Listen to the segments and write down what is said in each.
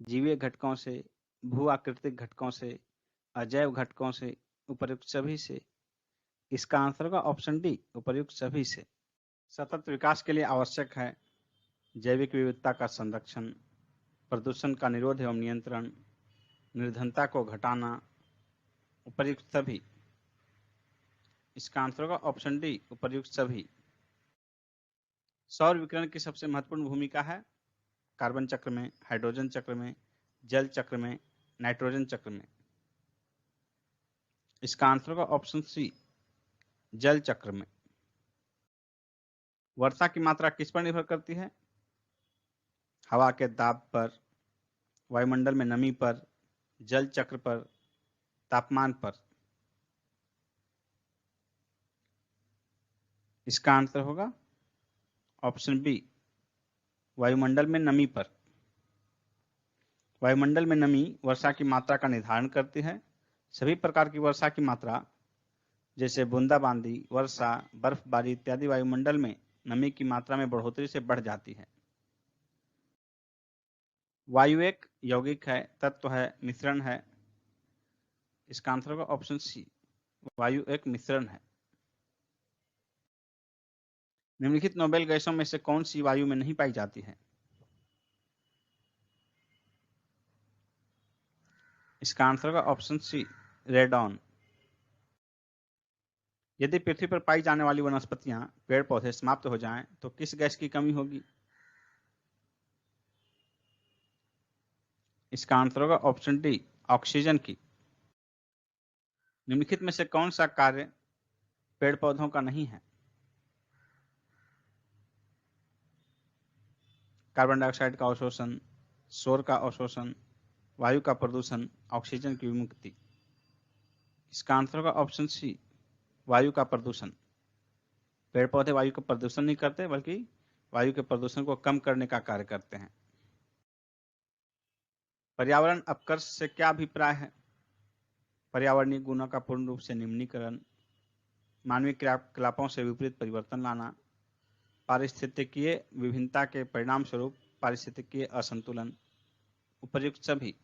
जीवीय घटकों से, भू आकृतिक घटकों से, अजैव घटकों से, उपर्युक्त सभी से। इसका आंसर होगा ऑप्शन डी, उपर्युक्त सभी से। सतत विकास के लिए आवश्यक है जैविक विविधता का संरक्षण, प्रदूषण का निरोध एवं नियंत्रण, निर्धनता को घटाना, उपर्युक्त सभी। इसका आंसर होगा ऑप्शन डी, उपर्युक्त सभी। सौर विकिरण की सबसे महत्वपूर्ण भूमिका है कार्बन चक्र में, हाइड्रोजन चक्र में, जल चक्र में, नाइट्रोजन चक्र में। इसका आंसर होगा ऑप्शन सी, जल चक्र में। वर्षा की मात्रा किस पर निर्भर करती है? हवा के दाब पर, वायुमंडल में नमी पर, जल चक्र पर, तापमान पर। इसका आंसर होगा ऑप्शन बी, वायुमंडल में नमी पर। वायुमंडल में नमी वर्षा की मात्रा का निर्धारण करती है। सभी प्रकार की वर्षा की मात्रा जैसे बूंदाबांदी, वर्षा, बर्फबारी इत्यादि वायुमंडल में नमी की मात्रा में बढ़ोतरी से बढ़ जाती है। वायु एक यौगिक है, तत्व है, मिश्रण है। इसका आंसर होगा ऑप्शन सी, वायु एक मिश्रण है। निम्नलिखित नोबेल गैसों में से कौन सी वायु में नहीं पाई जाती है? इसका आंसर होगा ऑप्शन सी, रेडॉन। यदि पृथ्वी पर पाई जाने वाली वनस्पतियां, पेड़ पौधे समाप्त हो जाएं, तो किस गैस की कमी होगी? इसका आंसर होगा ऑप्शन डी, ऑक्सीजन की। निम्नलिखित में से कौन सा कार्य पेड़ पौधों का नहीं है? कार्बन डाइऑक्साइड का अवशोषण, शोर का अवशोषण, वायु का प्रदूषण, ऑक्सीजन की विमुक्ति। इसका आंसर होगा ऑप्शन सी, वायु का प्रदूषण। पेड़ पौधे वायु का प्रदूषण नहीं करते, बल्कि वायु के प्रदूषण को कम करने का कार्य करते हैं। पर्यावरण अपकर्ष से क्या अभिप्राय है? पर्यावरणीय गुणों का पूर्ण रूप से निम्नीकरण, मानवीय क्रियाकलापों से विपरीत परिवर्तन लाना, पारिस्थितिकीय विभिन्नता के परिणाम स्वरूप पारिस्थितिकीय असंतुलन, उपर्युक्त सभी।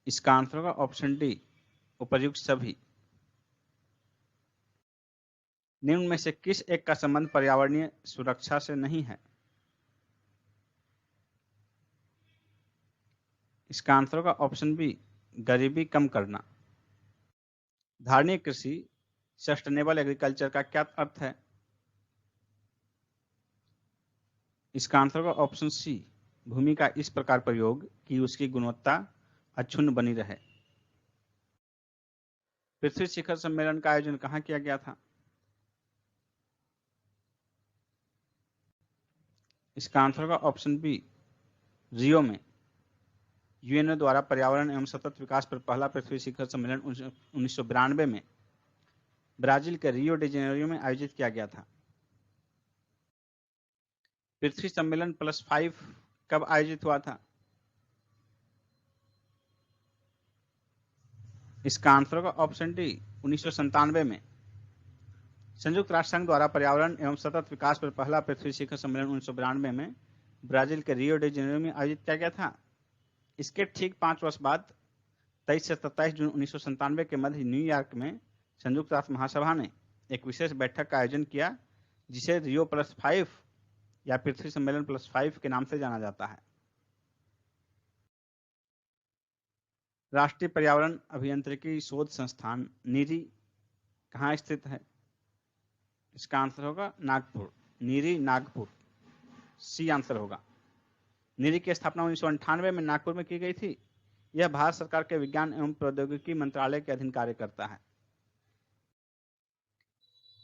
इसका आंसर होगा ऑप्शन डी, उपर्युक्त सभी। निम्न में से किस एक का संबंध पर्यावरणीय सुरक्षा से नहीं है? इसका आंसर होगा ऑप्शन बी, गरीबी कम करना। धारणीय कृषि, सस्टेनेबल एग्रीकल्चर का क्या अर्थ है? इसका आंसर होगा ऑप्शन सी, भूमि का इस प्रकार प्रयोग कि उसकी गुणवत्ता अक्षुण्ण बनी रहे। पृथ्वी शिखर सम्मेलन का आयोजन कहाँ किया गया था? इसका आंसर होगा ऑप्शन बी, रियो में। यूएनओ द्वारा पर्यावरण एवं सतत विकास पर पहला पृथ्वी शिखर सम्मेलन 1992 में ब्राजील के रियो डी जेनेरियो में आयोजित किया गया था। पृथ्वी सम्मेलन +5 कब आयोजित हुआ था? इसका आंसर होगा ऑप्शन डी, 1997 में। संयुक्त राष्ट्र संघ द्वारा पर्यावरण एवं सतत विकास पर पहला पृथ्वी शिखर सम्मेलन 1992 में ब्राजील के रियो डी जेनेरियो में आयोजित किया गया था। इसके ठीक 5 वर्ष बाद 23 से 27 जून 1997 के मध्य न्यूयॉर्क में संयुक्त राष्ट्र महासभा ने एक विशेष बैठक का आयोजन किया, जिसे रियो +5 या पृथ्वी सम्मेलन +5 के नाम से जाना जाता है। राष्ट्रीय पर्यावरण अभियांत्रिकी शोध संस्थान नीरी कहाँ स्थित है? इसका आंसर होगा नागपुर, नीरी नागपुर, सी आंसर होगा। नीरी की स्थापना 1998 में नागपुर में की गई थी। यह भारत सरकार के विज्ञान एवं प्रौद्योगिकी मंत्रालय के अधीन कार्य करता है।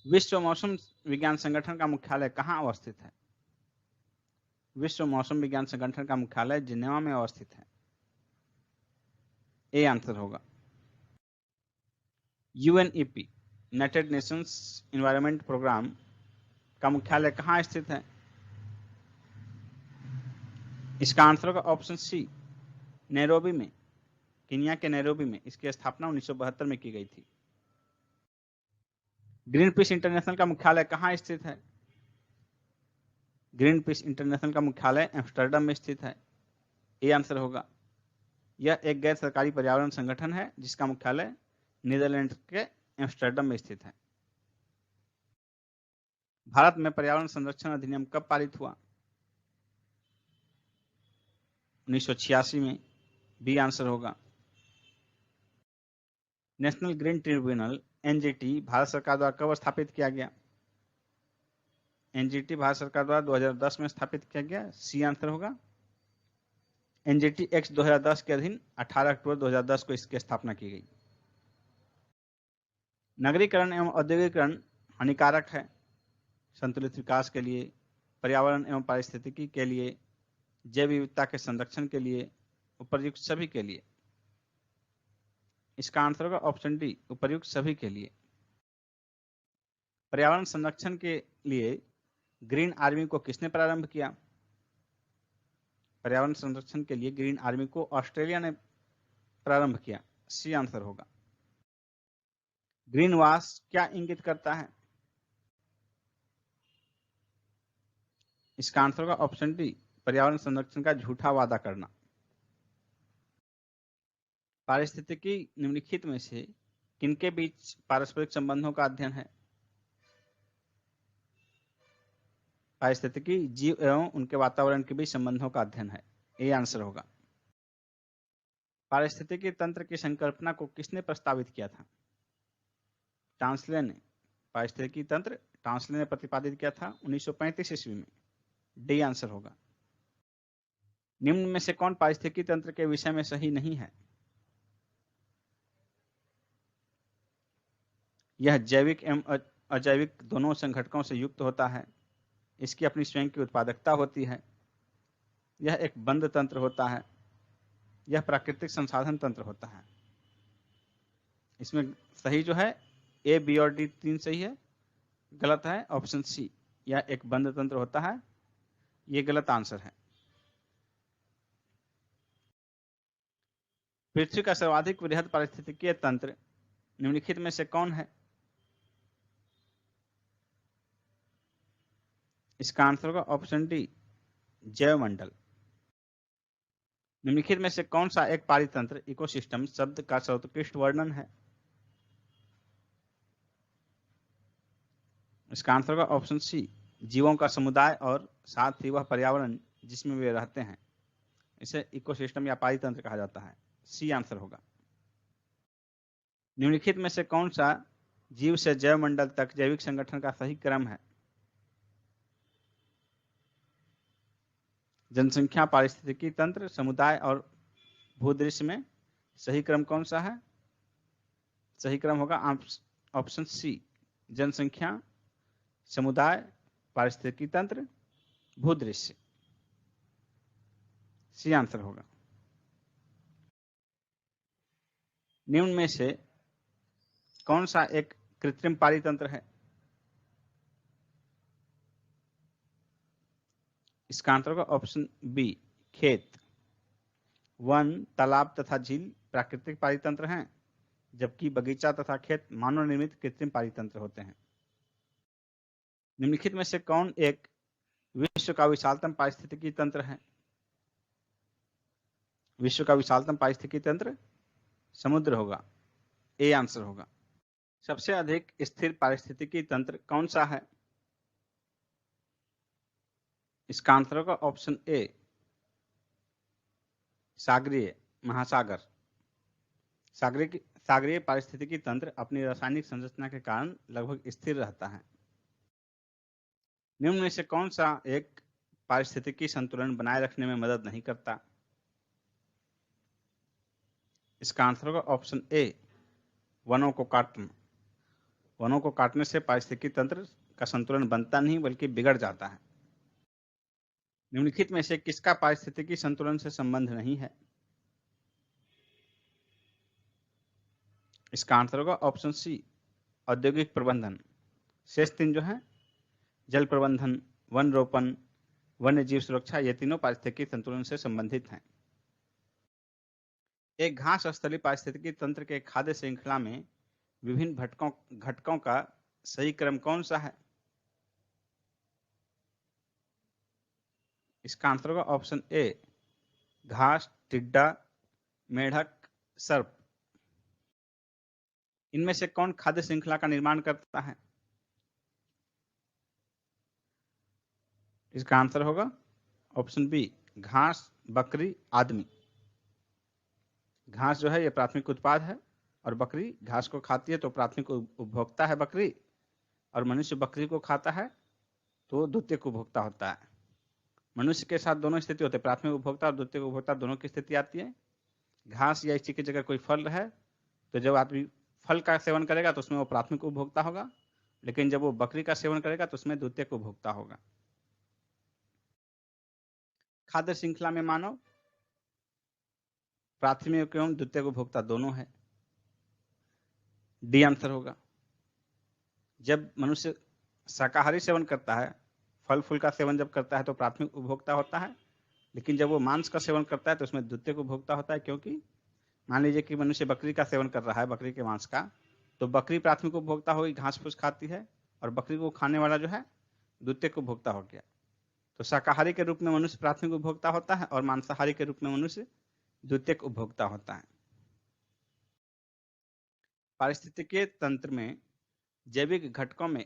विश्व मौसम विज्ञान संगठन का मुख्यालय कहाँ अवस्थित है? विश्व मौसम विज्ञान संगठन का मुख्यालय जिनेवा में अवस्थित है। ए आंसर होगा। UNEP, United Nations Environment Programme का मुख्यालय कहाँ स्थित है? इसका आंसर होगा ऑप्शन सी, नैरोबी में, केन्या के नैरोबी में। इसकी स्थापना 1972 में की गई थी। ग्रीन पीस इंटरनेशनल का मुख्यालय कहाँ स्थित है? ग्रीन पीस इंटरनेशनल का मुख्यालय एम्स्टर्डम में स्थित है। ए आंसर होगा। यह एक गैर सरकारी पर्यावरण संगठन है जिसका मुख्यालय नीदरलैंड के एम्स्टर्डम में स्थित है। भारत में पर्यावरण संरक्षण अधिनियम कब पारित हुआ? 1986 में। बी आंसर होगा। National green tribunal NGT Bharat सरकार द्वारा कब स्थापित किया गया? एनजीटी भारत सरकार द्वारा 2010 में स्थापित किया गया। सी आंसर होगा। एनजीटी एक्ट 2010 के अधीन 18 अक्टूबर 2010 को इसकी स्थापना की गई। नगरीकरण एवं औद्योगिकरण हानिकारक है संतुलित विकास के लिए, पर्यावरण एवं पारिस्थितिकी के लिए, जैव विविधता के संरक्षण के लिए, उपर्युक्त सभी के लिए। इसका आंसर होगा ऑप्शन डी, उपर्युक्त सभी के लिए। पर्यावरण संरक्षण के लिए ग्रीन आर्मी को किसने प्रारंभ किया? पर्यावरण संरक्षण के लिए ग्रीन आर्मी को ऑस्ट्रेलिया ने प्रारंभ किया। सी आंसर होगा। ग्रीन वॉश क्या इंगित करता है? इसका आंसर होगा ऑप्शन डी, पर्यावरण संरक्षण का झूठा वादा करना। पारिस्थितिकी निम्नलिखित में से किनके बीच पारस्परिक संबंधों का अध्ययन है? पारिस्थितिकी जीव एवं उनके वातावरण के बीच संबंधों का अध्ययन है। ए आंसर होगा। पारिस्थितिकी तंत्र की संकल्पना को किसने प्रस्तावित किया था? टांसले ने। पारिस्थितिकी तंत्र टांसले ने प्रतिपादित किया था 1935 ईस्वी में। डी आंसर होगा। निम्न में से कौन पारिस्थितिकी तंत्र के विषय में सही नहीं है? यह जैविक एवं अजैविक दोनों संघटकों से युक्त होता है। इसकी अपनी स्वयं की उत्पादकता होती है। यह एक बंद तंत्र होता है। यह प्राकृतिक संसाधन तंत्र होता है। इसमें सही जो है ए, बी और डी तीन सही है। गलत है ऑप्शन सी, यह एक बंद तंत्र होता है। यह गलत आंसर है। पृथ्वी का सर्वाधिक वृहद पारिस्थितिकीय तंत्र निम्नलिखित में से कौन है? इसका आंसर होगा ऑप्शन डी, जैवमंडल। निम्नलिखित में से कौन सा एक पारितंत्र इकोसिस्टम शब्द का सर्वोत्कृष्ट वर्णन है? इसका आंसर होगा ऑप्शन सी, जीवों का समुदाय और साथ ही वह पर्यावरण जिसमें वे रहते हैं, इसे इकोसिस्टम या पारितंत्र कहा जाता है। सी आंसर होगा। निम्नलिखित में से कौन सा जीव से जैवमंडल तक जैविक संगठन का सही क्रम है? जनसंख्या, पारिस्थितिकी तंत्र, समुदाय और भूदृश्य में सही क्रम कौन सा है? सही क्रम होगा ऑप्शन सी, जनसंख्या, समुदाय, पारिस्थितिकी तंत्र, भूदृश्य। सी आंसर होगा। निम्न में से कौन सा एक कृत्रिम पारितंत्र है? इसका आंसर होगा ऑप्शन बी, खेत। वन, तालाब तथा झील प्राकृतिक पारितंत्र हैं, जबकि बगीचा तथा खेत मानव निर्मित कृत्रिम पारितंत्र होते हैं। निम्नलिखित में से कौन एक विश्व का विशालतम पारिस्थितिकी तंत्र है? विश्व का विशालतम पारिस्थितिकी तंत्र समुद्र होगा। ए आंसर होगा। सबसे अधिक स्थिर पारिस्थितिकी तंत्र कौन सा है? इसका आंसर होगा ऑप्शन ए, सागरीय महासागर। सागरीय पारिस्थितिकी तंत्र अपनी रासायनिक संरचना के कारण लगभग स्थिर रहता है। निम्न में से कौन सा एक पारिस्थितिकी संतुलन बनाए रखने में मदद नहीं करता? इसका आंसर होगा ऑप्शन ए, वनों को काटना। वनों को काटने से पारिस्थितिकी तंत्र का संतुलन बनता नहीं बल्कि बिगड़ जाता है। निम्नलिखित में से किसका पारिस्थितिकी संतुलन से संबंध नहीं है? इसका आंसर होगा ऑप्शन सी, औद्योगिक प्रबंधन। शेष तीन जो है जल प्रबंधन, वन रोपण, वन्य जीव सुरक्षा, ये तीनों पारिस्थितिकी संतुलन से संबंधित हैं। एक घास स्थलीय पारिस्थितिकी तंत्र के खाद्य श्रृंखला में विभिन्न घटकों का सही क्रम कौन सा है? इसका आंसर होगा ऑप्शन ए, घास, टिड्डा, मेढक, सर्प। इनमें से कौन खाद्य श्रृंखला का निर्माण करता है? इसका आंसर होगा ऑप्शन बी, घास, बकरी, आदमी। घास जो है ये प्राथमिक उत्पाद है और बकरी घास को खाती है, तो प्राथमिक उपभोक्ता है बकरी, और मनुष्य बकरी को खाता है तो द्वितीयक उपभोक्ता होता है। मनुष्य के साथ दोनों स्थिति होते हैं, प्राथमिक उपभोक्ता और द्वितीयक उपभोक्ता दोनों की स्थिति आती है। घास या इसी की जगह कोई फल है तो जब आदमी फल का सेवन करेगा तो उसमें वो प्राथमिक उपभोक्ता होगा, लेकिन जब वो बकरी का सेवन करेगा तो उसमें द्वितीयक उपभोक्ता होगा। खाद्य श्रृंखला में मानव प्राथमिक एवं द्वितीयक उपभोक्ता दोनों है। डी आंसर होगा। जब मनुष्य शाकाहारी सेवन करता है, फल फूल का सेवन जब करता है तो प्राथमिक उपभोक्ता होता है, लेकिन जब वो मांस का सेवन करता है तो उसमें द्वितीयक उपभोक्ता होता है। क्योंकि मान लीजिए कि मनुष्य बकरी का सेवन कर रहा है, बकरी के मांस का, तो बकरी प्राथमिक उपभोक्ता होगी, घास फूस खाती है, और बकरी को खाने वाला जो है द्वितीयक उपभोक्ता हो गया। तो शाकाहारी के रूप में मनुष्य प्राथमिक उपभोक्ता होता है और मांसाहारी के रूप में मनुष्य द्वितीयक उपभोक्ता होता है। पारिस्थितिकीय तंत्र में जैविक घटकों में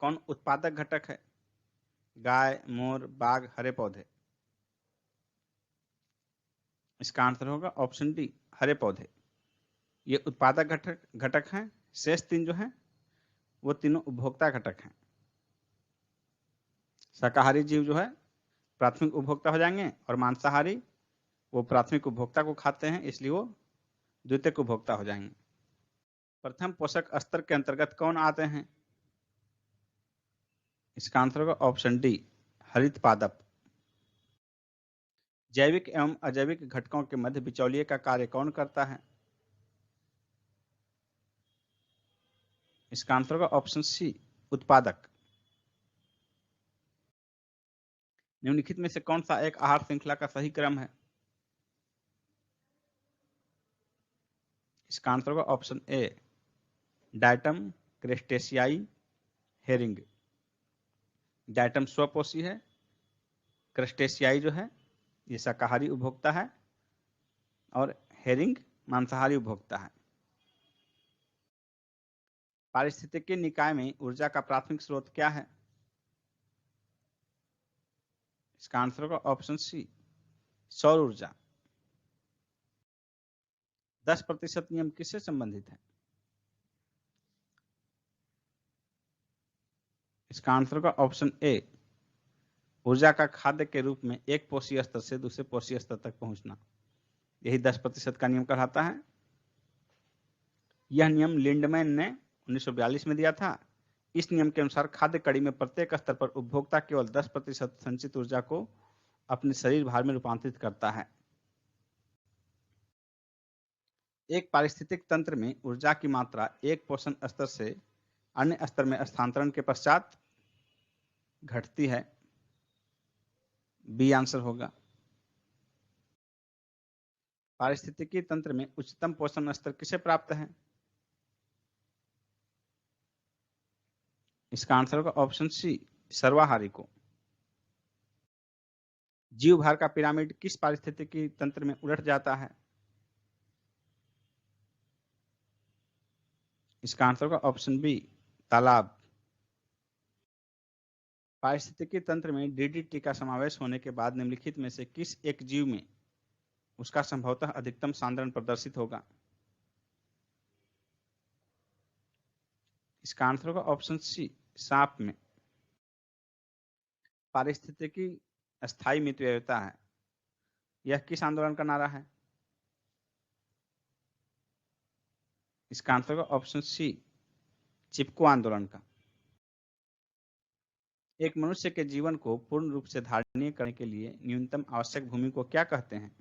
कौन उत्पादक घटक है? गाय, मोर, बाघ, हरे पौधे। इसका आंसर होगा ऑप्शन डी, हरे पौधे। ये उत्पादक घटक हैं। शेष तीन जो हैं वो तीनों उपभोक्ता घटक हैं। शाकाहारी जीव जो है प्राथमिक उपभोक्ता हो जाएंगे और मांसाहारी वो प्राथमिक उपभोक्ता को खाते हैं, इसलिए वो द्वितीयक उपभोक्ता हो जाएंगे। प्रथम पोषक स्तर के अंतर्गत कौन आते हैं? इसका आंसर होगा ऑप्शन डी, हरित पादप। जैविक एवं अजैविक घटकों के मध्य बिचौलिए का कार्य कौन करता है? इसका आंसर होगा ऑप्शन सी, उत्पादक। निम्नलिखित में से कौन सा एक आहार श्रृंखला का सही क्रम है? इसका आंसर होगा ऑप्शन ए, डायटम, क्रेस्टेशियाई, हेरिंग। डायटम स्वपोषी है, क्रेस्टेशियाई जो है ये शाकाहारी उपभोक्ता है, और हेरिंग मांसाहारी उपभोक्ता है। पारिस्थितिकीय निकाय में ऊर्जा का प्राथमिक स्रोत क्या है? इसका आंसर होगा ऑप्शन सी, सौर ऊर्जा। 10% नियम किससे संबंधित है? इसका आंसर होगा ऑप्शन ए, ऊर्जा का खाद्य के रूप में एक पोषीय स्तर से दूसरे पोषीय स्तर तक पहुंचना, यही 10% का नियम कहलाता है। यह नियम लिंडमैन ने 1942 में दिया था। इस नियम के अनुसार खाद्य कड़ी में प्रत्येक स्तर पर उपभोक्ता केवल 10% संचित ऊर्जा को अपने शरीर भार में रूपांतरित करता है। एक पारिस्थितिक तंत्र में ऊर्जा की मात्रा एक पोषण स्तर से अन्य स्तर में स्थानांतरण के पश्चात घटती है। बी आंसर होगा। पारिस्थितिकी तंत्र में उच्चतम पोषण स्तर किसे प्राप्त है? इसका आंसर होगा ऑप्शन सी, सर्वाहारी को। जीव भार का पिरामिड किस पारिस्थितिकी तंत्र में उलट जाता है? इसका आंसर होगा ऑप्शन बी, तालाब। पारिस्थितिकी तंत्र में डीडीटी का समावेश होने के बाद निम्नलिखित में से किस एक जीव में उसका संभवतः अधिकतम सांद्रण प्रदर्शित होगा? इसका आंसर होगा ऑप्शन सी, सांप में। पारिस्थितिकी स्थायी मितव्ययिता है, यह किस आंदोलन का नारा है? इसका आंसर होगा ऑप्शन सी, चिपको आंदोलन का। एक मनुष्य के जीवन को पूर्ण रूप से धारणीय करने के लिए न्यूनतम आवश्यक भूमि को क्या कहते हैं?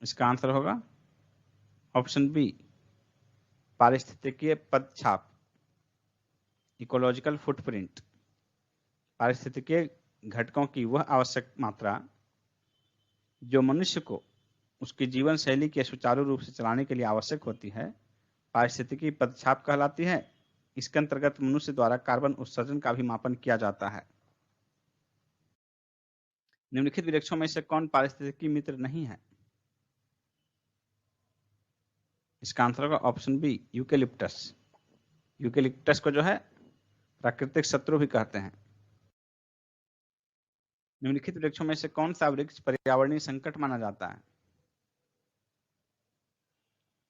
इसका आंसर होगा ऑप्शन बी, पारिस्थितिकीय पदछाप, इकोलॉजिकल फुटप्रिंट। पारिस्थितिकीय घटकों की वह आवश्यक मात्रा जो मनुष्य को उसकी जीवन शैली के सुचारू रूप से चलाने के लिए आवश्यक होती है, पारिस्थितिकी पदछाप कहलाती है। इसके अंतर्गत मनुष्य द्वारा कार्बन उत्सर्जन का भी मापन किया जाता है। निम्नलिखित वृक्षों में से कौन पारिस्थितिकी मित्र नहीं है? इसका आंसर होगा ऑप्शन बी, यूकेलिप्टस। यूकेलिप्टस को जो है प्राकृतिक शत्रु भी कहते हैं। निम्नलिखित वृक्षों में से कौन सा वृक्ष पर्यावरणीय संकट माना जाता है?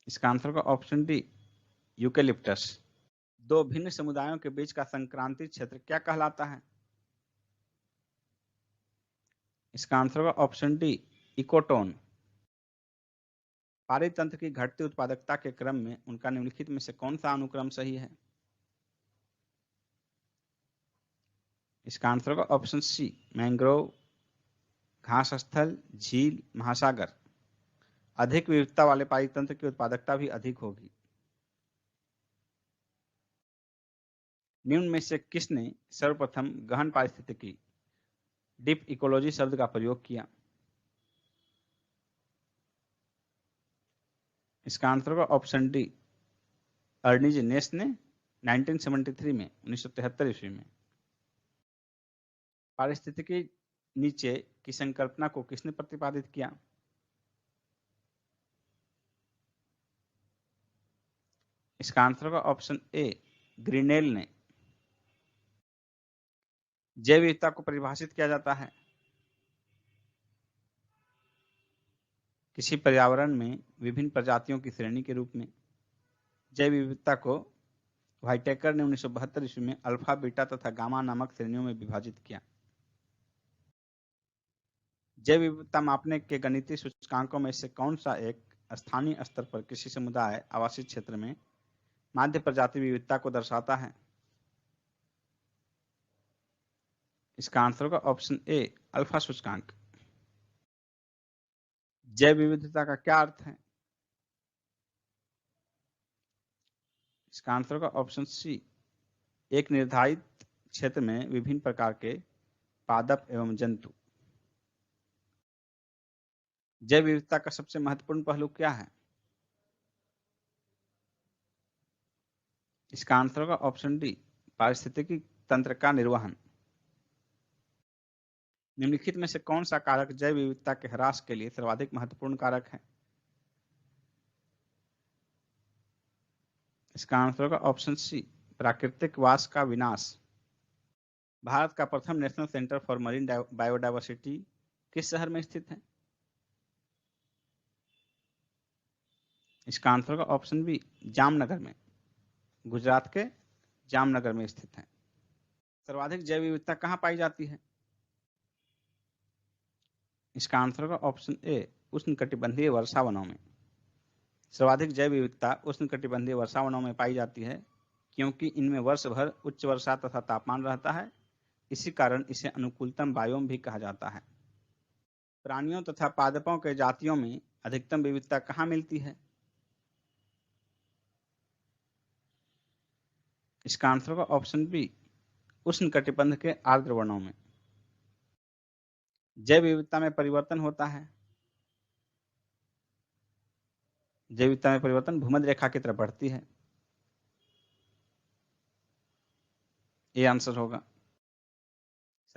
इसका आंसर होगा ऑप्शन डी, यूकेलिप्टस। दो भिन्न समुदायों के बीच का संक्रांति क्षेत्र क्या कहलाता है? इसका आंसर होगा ऑप्शन डी, इकोटोन। पारितंत्र की घटती उत्पादकता के क्रम में उनका निम्नलिखित में से कौन सा अनुक्रम सही है? इसका आंसर होगा ऑप्शन सी, मैंग्रोव, घास स्थल, झील, महासागर। अधिक विविधता वाले पारितंत्र की उत्पादकता भी अधिक होगी। निम्न में से किसने सर्वप्रथम गहन पारिस्थितिकी, डीप इकोलॉजी शब्द का प्रयोग किया? इसका आंसर होगा ऑप्शन डी, अर्निज नेस ने 1973 में 1973 ईस्वी में। पारिस्थितिकी नीचे की संकल्पना को किसने प्रतिपादित किया? इसका आंसर होगा ऑप्शन ए, ग्रीनेल ने। जैव विविधता को परिभाषित किया जाता है किसी पर्यावरण में विभिन्न प्रजातियों की श्रेणी के रूप में। जैव विविधता को व्हाइटेकर ने 1972 ईस्वी में अल्फा, बीटा तथा गामा नामक श्रेणियों में विभाजित किया। जैव विविधता मापने के गणितीय सूचकांकों में से कौन सा एक स्थानीय स्तर पर किसी समुदाय आवासीय क्षेत्र में माध्य प्रजाति विविधता को दर्शाता है? इसका आंसर होगा ऑप्शन ए, अल्फा सूचकांक। जैव विविधता का क्या अर्थ है? इसका आंसर होगा ऑप्शन सी, एक निर्धारित क्षेत्र में विभिन्न प्रकार के पादप एवं जंतु। जैव विविधता का सबसे महत्वपूर्ण पहलू क्या है? इसका आंसर होगा ऑप्शन डी, पारिस्थितिकी तंत्र का निर्वहन। निम्नलिखित में से कौन सा कारक जैव विविधता के ह्रास के लिए सर्वाधिक महत्वपूर्ण कारक है? इसका आंसर होगा ऑप्शन सी, प्राकृतिक वास का विनाश। भारत का प्रथम national centre for marine biodiversity किस शहर में स्थित है? इसका आंसर होगा ऑप्शन बी, जामनगर में। गुजरात के जामनगर में स्थित है। सर्वाधिक जैव विविधता कहाँ पाई जाती है? इसका आंसर होगा ऑप्शन ए, उष्णकटिबंधीय वर्षावनों में। सर्वाधिक जैव विविधता उष्णकटिबंधीय वर्षावनों में पाई जाती है क्योंकि इनमें वर्ष भर उच्च वर्षा तथा तापमान रहता है। इसी कारण इसे अनुकूलतम बायोम भी कहा जाता है। प्राणियों तथा पादपों के जातियों में अधिकतम विविधता कहाँ मिलती है? इसका आंसर होगा ऑप्शन बी, उष्णकटिबंध के आर्द्र वनों में। जैव विविधता में परिवर्तन होता है। जैव विविधता में परिवर्तन भूमध्य रेखा की तरफ बढ़ती है। ये आंसर होगा।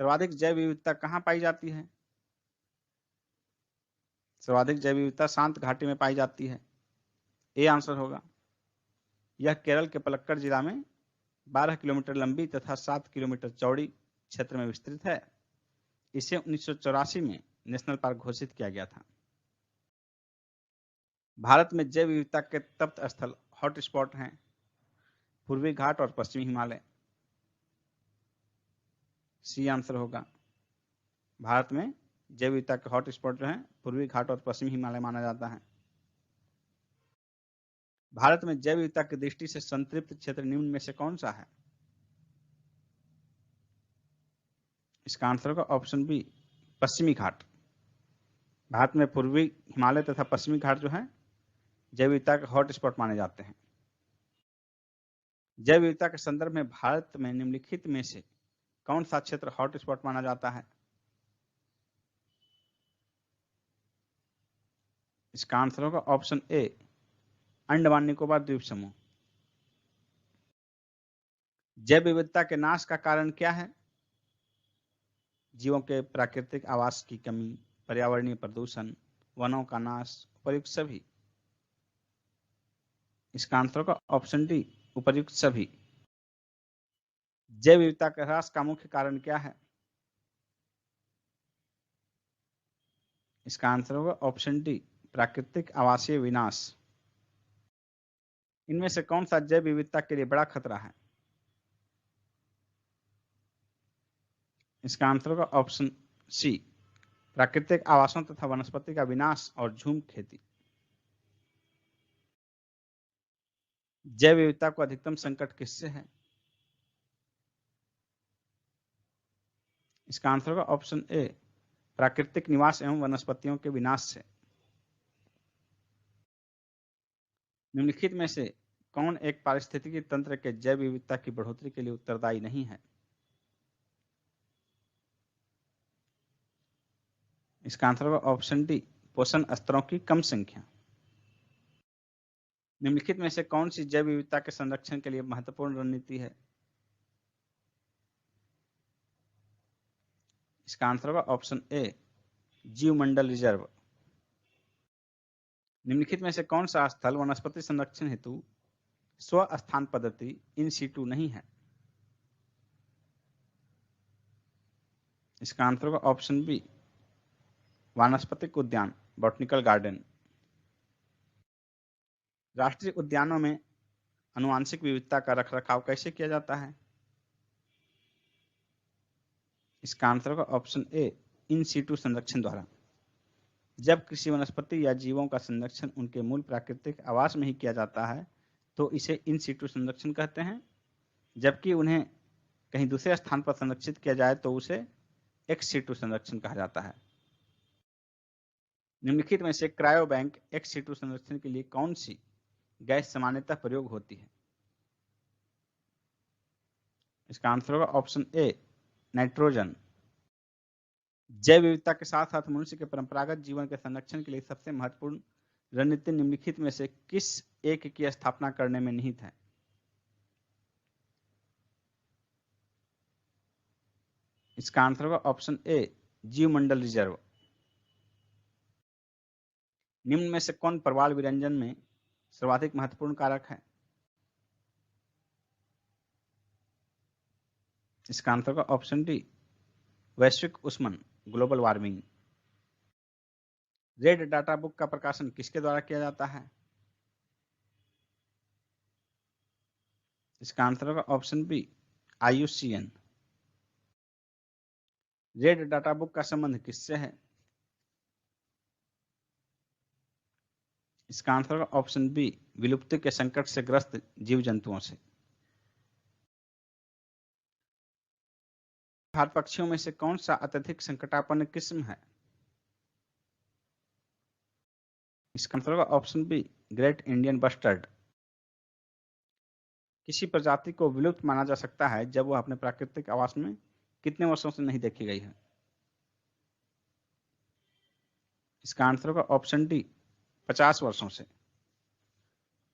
सर्वाधिक जैव विविधता कहाँ पाई जाती है? सर्वाधिक जैव विविधता शांत घाटी में पाई जाती है। ये आंसर होगा। यह केरल के पलक्कड़ जिला में 12 किलोमीटर लंबी तथा 7 किलोमीटर चौड़ी क्षेत्र में विस्तृत है। इसे 1984 में नेशनल पार्क घोषित किया गया था। भारत में जैव विविधता के तप्त स्थल हॉट स्पॉट हैं पूर्वी घाट और पश्चिमी हिमालय। सी आंसर होगा। भारत में जैव विविधता के हॉट स्पॉट जो हैं पूर्वी घाट और पश्चिमी हिमालय माना जाता है। भारत में जैव विविधता की दृष्टि से संतृप्त क्षेत्र निम्न में से कौन सा है? इसका आंसर होगा ऑप्शन बी, पश्चिमी घाट। भारत में पूर्वी हिमालय तथा पश्चिमी घाट जो है जैव विविधता के हॉट स्पॉट माने जाते हैं। जैव विविधता के संदर्भ में भारत में निम्नलिखित में से कौन सा क्षेत्र हॉट स्पॉट माना जाता है? इसका आंसर होगा ऑप्शन ए, अंडमान निकोबार द्वीप समूह। जैव विविधता के नाश का कारण क्या है? जीवों के प्राकृतिक आवास की कमी, पर्यावरणीय प्रदूषण, वनों का नाश, उपर्युक्त सभी। इसका आंसर होगा ऑप्शन डी, उपर्युक्त सभी। जैव विविधता का ह्रास का मुख्य कारण क्या है? इसका आंसर होगा ऑप्शन डी, प्राकृतिक आवासीय विनाश। इनमें से कौन सा जैव विविधता के लिए बड़ा खतरा है? इसका आंसर होगा ऑप्शन सी, प्राकृतिक आवासों तथा वनस्पति का विनाश और झूम खेती। जैव विविधता को अधिकतम संकट किससे है? इसका आंसर होगा ऑप्शन ए, प्राकृतिक निवास एवं वनस्पतियों के विनाश से। निम्नलिखित में से कौन एक पारिस्थितिकी तंत्र के जैव विविधता की बढ़ोतरी के लिए उत्तरदायी नहीं है? इसका आंसर होगा ऑप्शन डी, पोषण स्तरों की कम संख्या। निम्नलिखित में से कौन सी जैव विविधता के संरक्षण के लिए महत्वपूर्ण रणनीति है? इसका आंसर होगा ऑप्शन ए, जीवमंडल रिजर्व। निम्नलिखित में से कौन सा स्थल वनस्पति संरक्षण हेतु स्व स्थान पद्धति इन सीटू नहीं है? इसका आंसर होगा ऑप्शन बी, वानस्पतिक उद्यान, बॉटनिकल गार्डन। राष्ट्रीय उद्यानों में आनुवांशिक विविधता का रखरखाव कैसे किया जाता है? इसका आंसर होगा ऑप्शन ए, इन सीटू संरक्षण द्वारा। जब किसी वनस्पति या जीवों का संरक्षण उनके मूल प्राकृतिक आवास में ही किया जाता है तो इसे इन सीटू संरक्षण कहते हैं, जबकि उन्हें कहीं दूसरे स्थान पर संरक्षित किया जाए तो उसे एक्स सीटू संरक्षण कहा जाता है। निम्नलिखित में से क्रायो बैंक एक्स सीटू संरक्षण के लिए कौन सी गैस सामान्यतः प्रयोग होती है? इसका आंसर होगा ऑप्शन ए, नाइट्रोजन। जैव विविधता के साथ साथ मनुष्य के परंपरागत जीवन के संरक्षण के लिए सबसे महत्वपूर्ण रणनीति निम्नलिखित में से किस एक की स्थापना करने में निहित है? इसका आंसर होगा ऑप्शन ए, जीवमंडल रिजर्व। निम्न में से कौन प्रवाल विरंजन में सर्वाधिक महत्वपूर्ण कारक है? इसका आंसर होगा ऑप्शन डी, वैश्विक ऊष्मन, global warming. Red data book का प्रकाशन किसके द्वारा किया जाता है? इसका आंसर होगा option B, IUCN। Red data book का संबंध किससे है? इसका आंसर होगा ऑप्शन बी, विलुप्ति के संकट से ग्रस्त जीव जंतुओं से। भारत पक्षियों में से कौन सा अत्यधिक संकटापन्न किस्म है? इसका आंसर होगा option B, great Indian bustard. किसी प्रजाति को विलुप्त माना जा सकता है जब वह अपने प्राकृतिक आवास में कितने वर्षों से नहीं देखी गई है? इसका आंसर होगा ऑप्शन डी, 50 वर्षों से।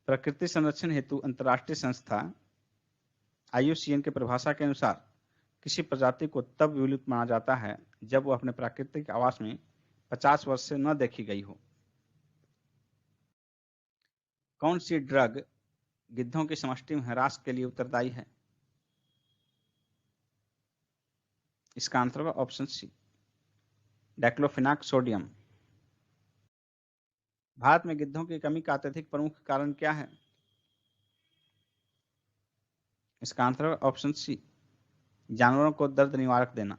प्रकृति संरक्षण हेतु अंतर्राष्ट्रीय संस्था IUCN के परिभाषा के अनुसार किसी प्रजाति को तब विलुप्त माना जाता है जब वह अपने प्राकृतिक आवास में 50 वर्ष से न देखी गई हो। कौन सी ड्रग गिद्धों की समष्टि में ह्रास के लिए उत्तरदायी है? इसका आंसर होगा option C, diclofenac sodium. Bharat में गिद्धों की कमी का अत्यधिक प्रमुख कारण क्या है? इसका आंसर होगा ऑप्शन सी, जानवरों को दर्द निवारक देना।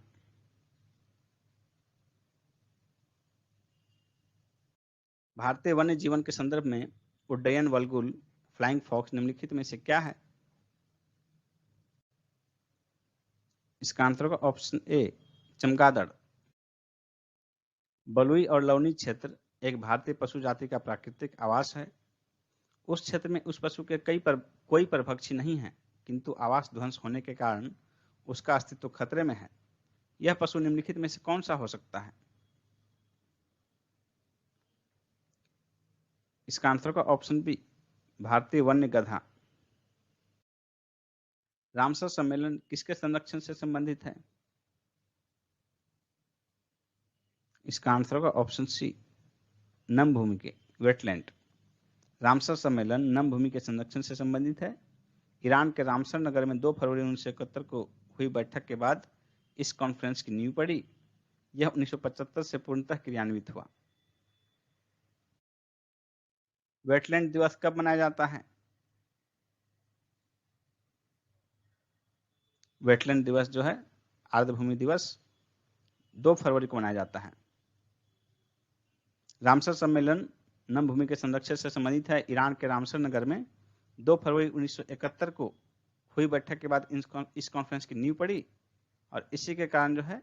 भारतीय वन्य जीवन के संदर्भ में उड्डयन वल्गुल, फ्लाइंग फॉक्स निम्नलिखित में से क्या है? इसका आंसर होगा ऑप्शन ए, चमगादड़। बलुई और लवणी क्षेत्र एक भारतीय पशु जाति का प्राकृतिक आवास है। उस क्षेत्र में उस पशु के कोई परभक्षी नहीं है, किंतु आवास ध्वंस होने के कारण उसका अस्तित्व खतरे में है। यह पशु निम्नलिखित में से कौन सा हो सकता है? इसका आंसर होगा ऑप्शन बी, भारतीय वन्य गधा। रामसर सम्मेलन किसके संरक्षण से संबंधित है? इसका आंसर होगा ऑप्शन सी, नम भूमि के, वेटलैंड। रामसर सम्मेलन नम भूमि के संरक्षण से संबंधित है। ईरान के रामसर नगर में 2 फरवरी 1971 को हुई बैठक के बाद इस कॉन्फ्रेंस की नींव पड़ी। यह 1975 से पूर्णतः क्रियान्वित हुआ। वेटलैंड दिवस कब मनाया जाता है? वेटलैंड दिवस जो है, आर्द्रभूमि दिवस, 2 फरवरी को मनाया जाता है। रामसर सम्मेलन नम भूमि के संरक्षण से संबंधित है। ईरान के रामसर नगर में 2 फरवरी 1971 को हुई बैठक के बाद इस कॉन्फ्रेंस की नींव पड़ी और इसी के कारण जो है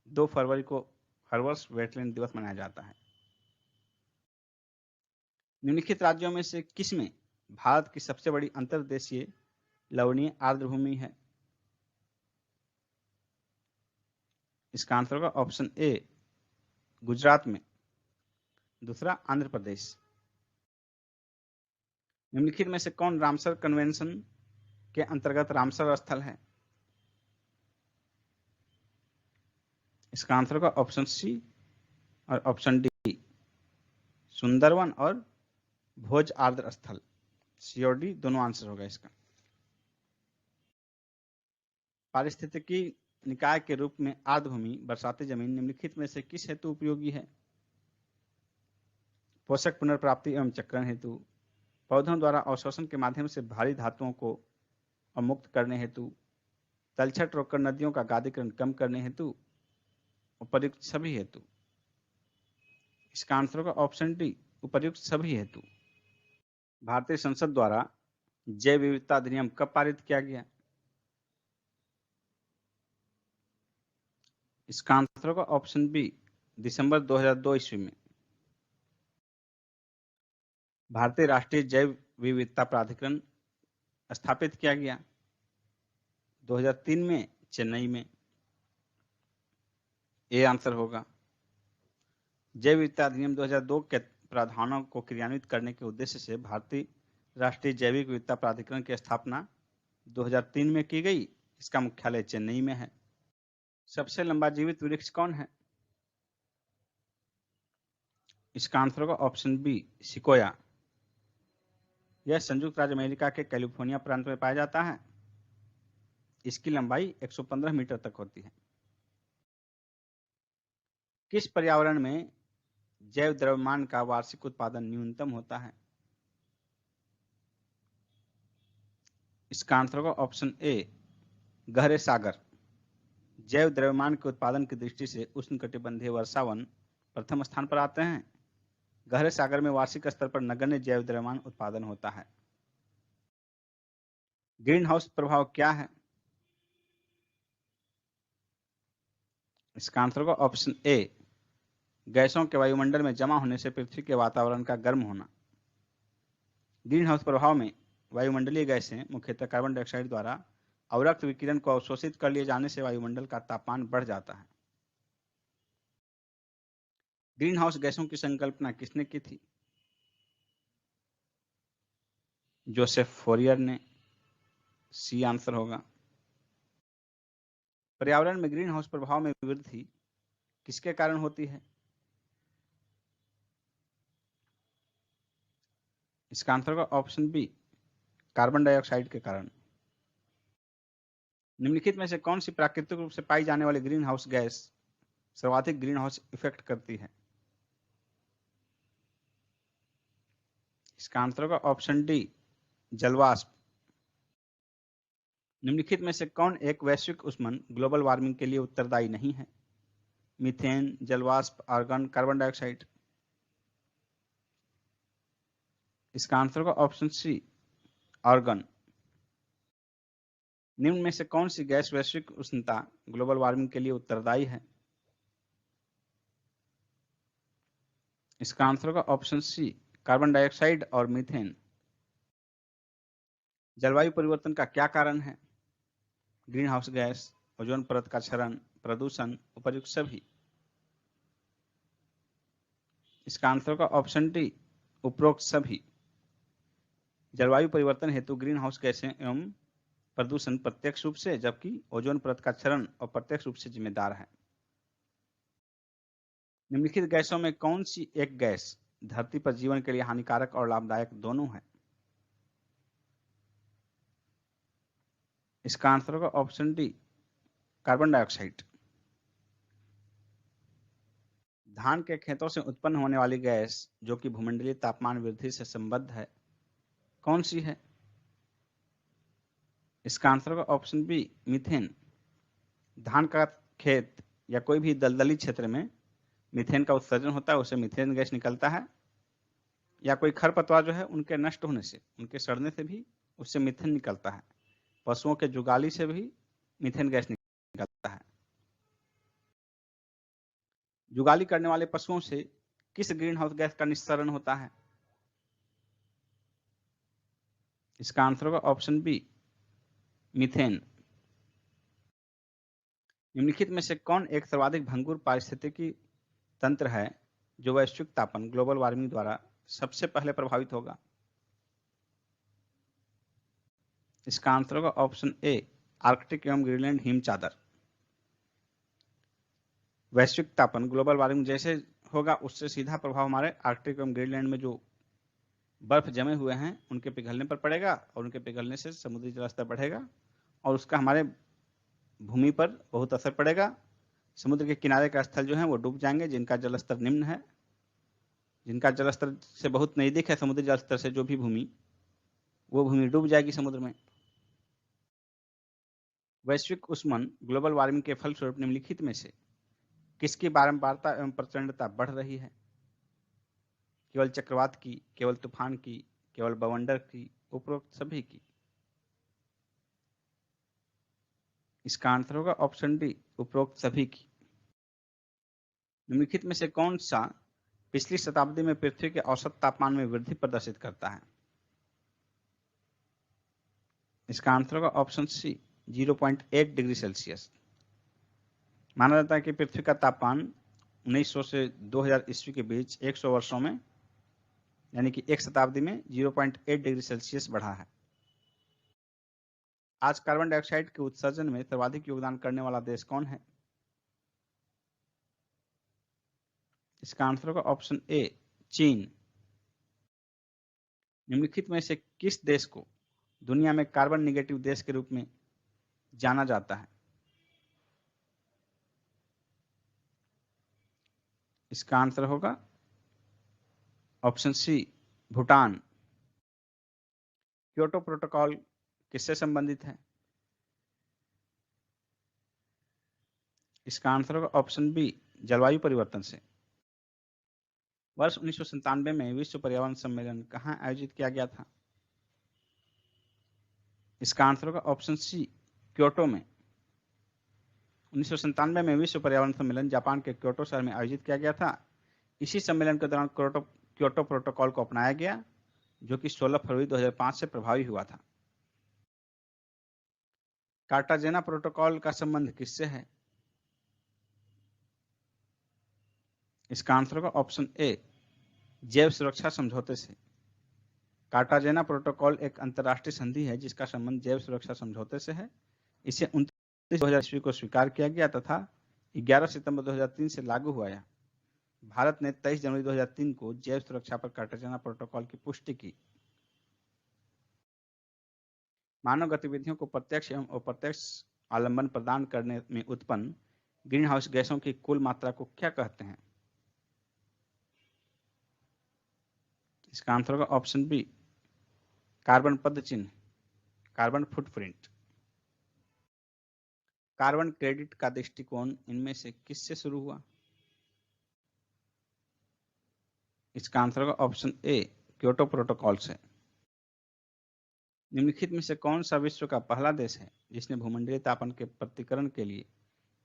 2 फरवरी को हर वर्ष वेटलैंड दिवस मनाया जाता है। निम्नलिखित राज्यों में से किसमें भारत की सबसे बड़ी अंतर्देशीय लवणीय आर्द्रभूमि है? इसका आंसर होगा ऑप्शन ए, गुजरात में। दूसरा, आंध्र प्रदेश। निम्नलिखित में से कौन रामसर कन्वेंशन के अंतर्गत रामसर स्थल है? इसका आंसर होगा ऑप्शन सी और ऑप्शन डी, सुंदरवन और भोज आर्द्र स्थल। सी और डी दोनों आंसर होगा इसका। पारिस्थितिकी निकाय के रूप में आर्द्रभूमि बरसाती जमीन निम्नलिखित में से किस हेतु उपयोगी है? पोषक पुनर्प्राप्ति एवं चक्रण हेतु, पौधों द्वारा अवशोषण के माध्यम से भारी धातुओं को अवमुक्त करने हेतु, तलछट रोककर नदियों का गादीकरण कम करने हेतु, उपर्युक्त सभी हेतु। इसका आंसर होगा ऑप्शन डी, उपर्युक्त सभी हेतु। भारतीय संसद द्वारा जैव विविधता अधिनियम कब पारित किया गया? इसका आंसर होगा ऑप्शन बी, दिसंबर 2002 ईस्वी में। भारतीय राष्ट्रीय जैव विविधता प्राधिकरण स्थापित किया गया 2003 में, चेन्नई में। ये आंसर होगा। जैव विविधता अधिनियम 2002 के प्रावधानों को क्रियान्वित करने के उद्देश्य से भारतीय राष्ट्रीय जैविक विविधता प्राधिकरण की स्थापना 2003 में की गई। इसका मुख्यालय चेन्नई में है। सबसे लंबा जीवित वृक्ष कौन है? इसका आंसर होगा ऑप्शन बी, सिकोया। यह संयुक्त राज्य अमेरिका के कैलिफोर्निया प्रांत में पाया जाता है। इसकी लंबाई 115 मीटर तक होती है। किस पर्यावरण में जैव द्रव्यमान का वार्षिक उत्पादन न्यूनतम होता है? इसका आंसर होगा ऑप्शन ए, गहरे सागर। जैव द्रव्यमान के उत्पादन की दृष्टि से उष्णकटिबंधीय वर्षावन प्रथम स्थान पर आते हैं। गहरे सागर में वार्षिक स्तर पर नगण्य जैव द्रव्यमान उत्पादन होता है। ग्रीन हाउस प्रभाव क्या है? इसका आंसर होगा ऑप्शन ए, गैसों के वायुमंडल में जमा होने से पृथ्वी के वातावरण का गर्म होना। ग्रीन हाउस प्रभाव में वायुमंडलीय गैसें मुख्यतः कार्बन डाइऑक्साइड द्वारा अवरक्त विकिरण को अवशोषित कर लिए जाने से वायुमंडल का तापमान बढ़ जाता है। ग्रीन हाउस गैसों की संकल्पना किसने की थी? जोसेफ फोरियर ने। सी आंसर होगा। पर्यावरण में ग्रीन हाउस प्रभाव में वृद्धि किसके कारण होती है? इसका आंसर होगा ऑप्शन बी, कार्बन डाइऑक्साइड के कारण। निम्नलिखित में से कौन सी प्राकृतिक रूप से पाई जाने वाली ग्रीन हाउस गैस सर्वाधिक ग्रीन हाउस इफेक्ट करती है? इसका आंसर होगा ऑप्शन डी, जलवाष्प। निम्नलिखित में से कौन एक वैश्विक ऊष्मन ग्लोबल वार्मिंग के लिए उत्तरदायी नहीं है? मीथेन, जलवाष्प, आर्गन, कार्बन डाइऑक्साइड। इसका आंसर होगा ऑप्शन सी, आर्गन। निम्न में से कौन सी गैस वैश्विक उष्णता ग्लोबल वार्मिंग के लिए उत्तरदायी है? इसका आंसर होगा ऑप्शन सी, कार्बन डाइऑक्साइड और मीथेन। जलवायु परिवर्तन का क्या कारण है? ग्रीन हाउस गैस, ओजोन परत का क्षरण, प्रदूषण, उपर्युक्त सभी। इसका आंसर होगा ऑप्शन डी, उपरोक्त सभी। जलवायु परिवर्तन हेतु ग्रीन हाउस गैसें एवं प्रदूषण प्रत्यक्ष रूप से, जबकि ओजोन परत का क्षरण अप्रत्यक्ष रूप से जिम्मेदार है। निम्नलिखित गैसों में कौन सी एक गैस धरती पर जीवन के लिए हानिकारक और लाभदायक दोनों है? इसका आंसर होगा ऑप्शन डी, कार्बन डाइऑक्साइड। धान के खेतों से उत्पन्न होने वाली गैस जो कि भूमंडलीय तापमान वृद्धि से संबद्ध है, कौन सी है? इसका आंसर होगा ऑप्शन बी, मीथेन। धान का खेत या कोई भी दलदली क्षेत्र में मीथेन का उत्सर्जन होता है, उससे मीथेन गैस निकलता है। या कोई खरपतवार जो है उनके नष्ट होने से, उनके सड़ने से भी उससे मीथेन निकलता है। पशुओं के जुगाली से भी मीथेन गैस निकलता है। जुगाली करने वाले पशुओं से किस ग्रीन हाउस गैस का निस्सरण होता है? इसका आंसर होगा ऑप्शन बी, मीथेन। निम्नलिखित में से कौन एक सर्वाधिक भंगुर पारिस्थितिकी तंत्र है जो वैश्विक तापन ग्लोबल वार्मिंग द्वारा सबसे पहले प्रभावित होगा? इसका आंसर होगा ऑप्शन ए, आर्कटिक एवं ग्रीनलैंड हिम चादर। वैश्विक तापन ग्लोबल वार्मिंग जैसे होगा उससे सीधा प्रभाव हमारे आर्कटिक एवं ग्रीनलैंड में जो बर्फ जमे हुए हैं उनके पिघलने पर पड़ेगा, और उनके पिघलने से समुद्री जलस्तर बढ़ेगा और उसका हमारे भूमि पर बहुत असर पड़ेगा। समुद्र के किनारे का स्थल जो है वो डूब जाएंगे, जिनका जलस्तर निम्न है, जिनका जलस्तर से बहुत नजदीक है समुद्री जलस्तर से जो भी भूमि, वो भूमि डूब जाएगी समुद्र में। वैश्विक उष्मन ग्लोबल वार्मिंग के फलस्वरूप निम्नलिखित में से किसकी बारंबारता एवं प्रचंडता बढ़ रही है? केवल चक्रवात की, केवल तूफान की, केवल बवंडर की, उपरोक्त सभी की? इसका आंसर होगा ऑप्शन डी, उपरोक्त सभी की। निम्नलिखित में से कौन सा पिछली शताब्दी में पृथ्वी के औसत तापमान में वृद्धि प्रदर्शित करता है? इसका आंसर होगा ऑप्शन सी, 0.1 डिग्री सेल्सियस। माना जाता है कि पृथ्वी का तापमान 1900 से 2000 ईस्वी के बीच 100 वर्षों में, यानी कि एक शताब्दी में 0.8 डिग्री सेल्सियस बढ़ा है। आज कार्बन डाइऑक्साइड के उत्सर्जन में सर्वाधिक योगदान करने वाला देश कौन है? इसका आंसर होगा ऑप्शन ए, चीन। निम्नलिखित में से किस देश को दुनिया में कार्बन निगेटिव देश के रूप में जाना जाता है? इसका आंसर होगा option C, Bhutan. Kyoto protocol किससे संबंधित है? इसका आंसर होगा ऑप्शन बी, जलवायु परिवर्तन से। वर्ष 1997 में विश्व पर्यावरण सम्मेलन कहाँ आयोजित किया गया था? इसका आंसर होगा ऑप्शन सी, क्योटो में। 1997 में विश्व पर्यावरण सम्मेलन जापान के क्योटो शहर में आयोजित किया गया था। इसी सम्मेलन के दौरान क्योटो प्रोटोकॉल को अपनाया गया, जो कि 16 फरवरी 2005 से प्रभावी हुआ था। कार्टाजेना प्रोटोकॉल का संबंध किससे है? इसका आंसर होगा ऑप्शन ए, जैव सुरक्षा समझौते से। कार्टाजेना प्रोटोकॉल एक अंतर्राष्ट्रीय संधि है जिसका संबंध जैव सुरक्षा समझौते से है। इसे 29 2000 ईस्वी को स्वीकार किया गया तथा 11 सितंबर 2003 से लागू हुआ। भारत ने 23 जनवरी 2003 को जैव सुरक्षा पर कार्टाजेना प्रोटोकॉल की पुष्टि की। मानव गतिविधियों को प्रत्यक्ष एवं अप्रत्यक्ष आलंबन प्रदान करने में उत्पन्न ग्रीन हाउस गैसों की कुल मात्रा को क्या कहते हैं? इसका आंसर होगा ऑप्शन बी, कार्बन पद चिन्ह, कार्बन फुटप्रिंट। कार्बन क्रेडिट का दृष्टिकोण इनमें से किससे शुरू हुआ? इसका आंसर होगा ऑप्शन ए, क्योटो प्रोटोकॉल से। निम्नलिखित में से कौन सा विश्व का पहला देश है जिसने भूमंडलीय तापन के प्रतिकरण के लिए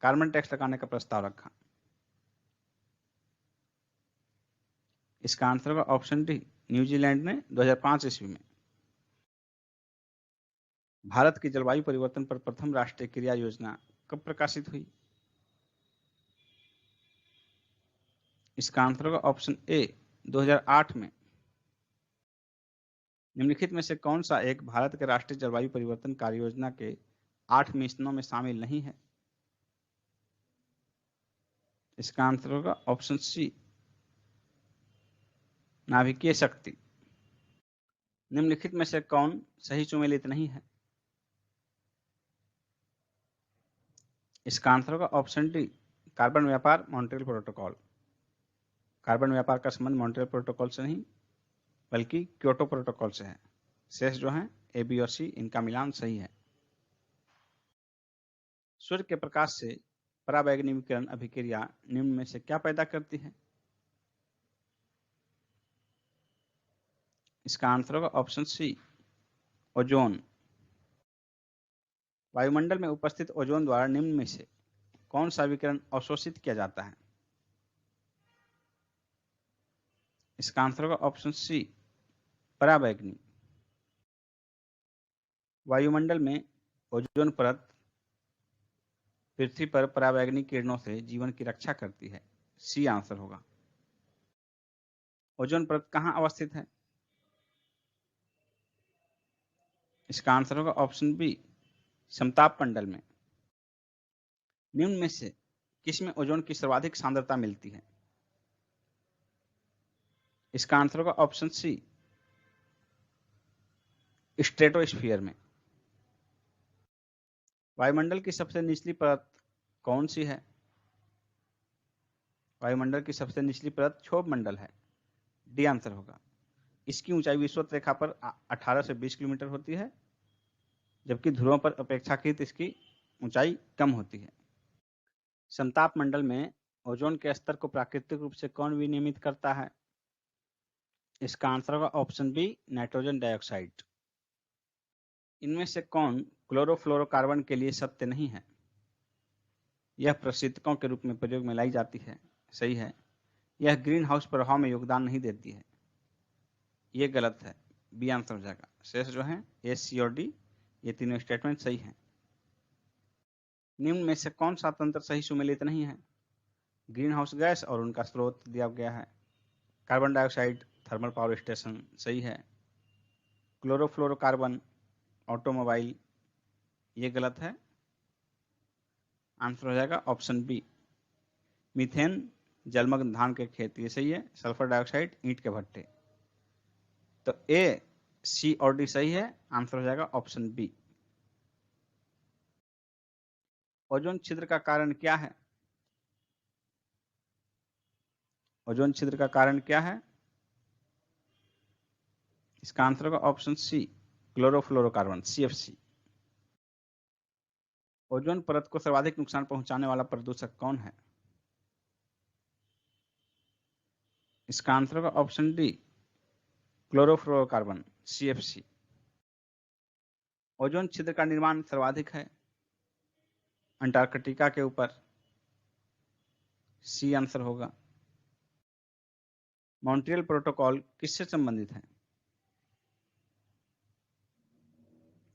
कार्बन टैक्स लगाने का प्रस्ताव रखा? इसका आंसर होगा ऑप्शन डी, न्यूजीलैंड ने 2005 ईस्वी में। भारत की जलवायु परिवर्तन पर प्रथम राष्ट्रीय क्रिया योजना कब प्रकाशित हुई? इसका आंसर होगा ऑप्शन ए, 2008 में। निम्नलिखित में से कौन सा एक भारत के राष्ट्रीय जलवायु परिवर्तन कार्य योजना के 8 मिशनों में शामिल नहीं है? इसका आंसर होगा ऑप्शन सी, नाभिकीय शक्ति। निम्नलिखित में से कौन सही सुमेलित नहीं है? इसका आंसर होगा ऑप्शन डी, कार्बन व्यापार मॉन्ट्रियल प्रोटोकॉल। कार्बन व्यापार का संबंध मॉन्ट्रियल प्रोटोकॉल से नहीं बल्कि क्योटो प्रोटोकॉल से है। शेष जो है ए, बी और सी, इनका मिलान सही है। सूर्य के प्रकाश से पराबैंगनी विकिरण अभिक्रिया निम्न में से क्या पैदा करती है? इसका आंसर होगा ऑप्शन सी, ओजोन। वायुमंडल में उपस्थित ओजोन द्वारा निम्न में से कौन सा विकिरण अवशोषित किया जाता है? इसका आंसर होगा ऑप्शन सी, पराबैंगनी। वायुमंडल में ओजोन परत पृथ्वी पर पराबैंगनी किरणों से जीवन की रक्षा करती है। सी आंसर होगा। ओजोन परत कहाँ अवस्थित है? इसका आंसर होगा ऑप्शन बी, समताप मंडल में। निम्न में से किसमें ओजोन की सर्वाधिक सांद्रता मिलती है? इसका आंसर होगा ऑप्शन सी, स्ट्रेटोस्फीयर में। वायुमंडल की सबसे निचली परत कौन सी है? वायुमंडल की सबसे निचली परत क्षोभ मंडल है। डी आंसर होगा। इसकी ऊंचाई विषुवत रेखा पर 18 से 20 किलोमीटर होती है, जबकि ध्रुवों पर अपेक्षाकृत इसकी ऊंचाई कम होती है। समताप मंडल में ओजोन के स्तर को प्राकृतिक रूप से कौन विनियमित करता है? इसका आंसर होगा ऑप्शन बी, नाइट्रोजन डाइऑक्साइड। इनमें से कौन क्लोरोफ्लोरोकार्बन के लिए सत्य नहीं है? यह प्रशीतकों के रूप में प्रयोग में लाई जाती है। सही है। यह ग्रीन हाउस प्रभाव में योगदान नहीं देती है। ये गलत है। बी आंसर हो जाएगा। शेष जो है ए, सी और डी, ये तीनों स्टेटमेंट सही हैं। निम्न में से कौन सा तंत्र सही सुमेलित नहीं है? ग्रीन हाउस गैस और उनका स्रोत दिया गया है। Carbon dioxide thermal power station सही है। क्लोरोफ्लोरोकार्बन ऑटोमोबाइल, ये गलत है। आंसर हो जाएगा ऑप्शन बी, मीथेन जलमग्न धान के खेत, ये सही है। सल्फर डाइऑक्साइड ईंट के भट्टे। तो ए, सी और डी सही है। आंसर हो जाएगा ऑप्शन बी। ओजोन छिद्र का कारण क्या है? ओजोन छिद्र का कारण क्या है? इसका आंसर होगा option C, chlorofluorocarbon, CFC। Ozone परत को सर्वाधिक नुकसान पहुंचाने वाला प्रदूषक कौन है? इसका आंसर होगा option D, chlorofluorocarbon, CFC। Ozone छिद्र का निर्माण सर्वाधिक है अंटार्कटिका के ऊपर। सी आंसर होगा। मॉन्ट्रियल प्रोटोकॉल किससे संबंधित है?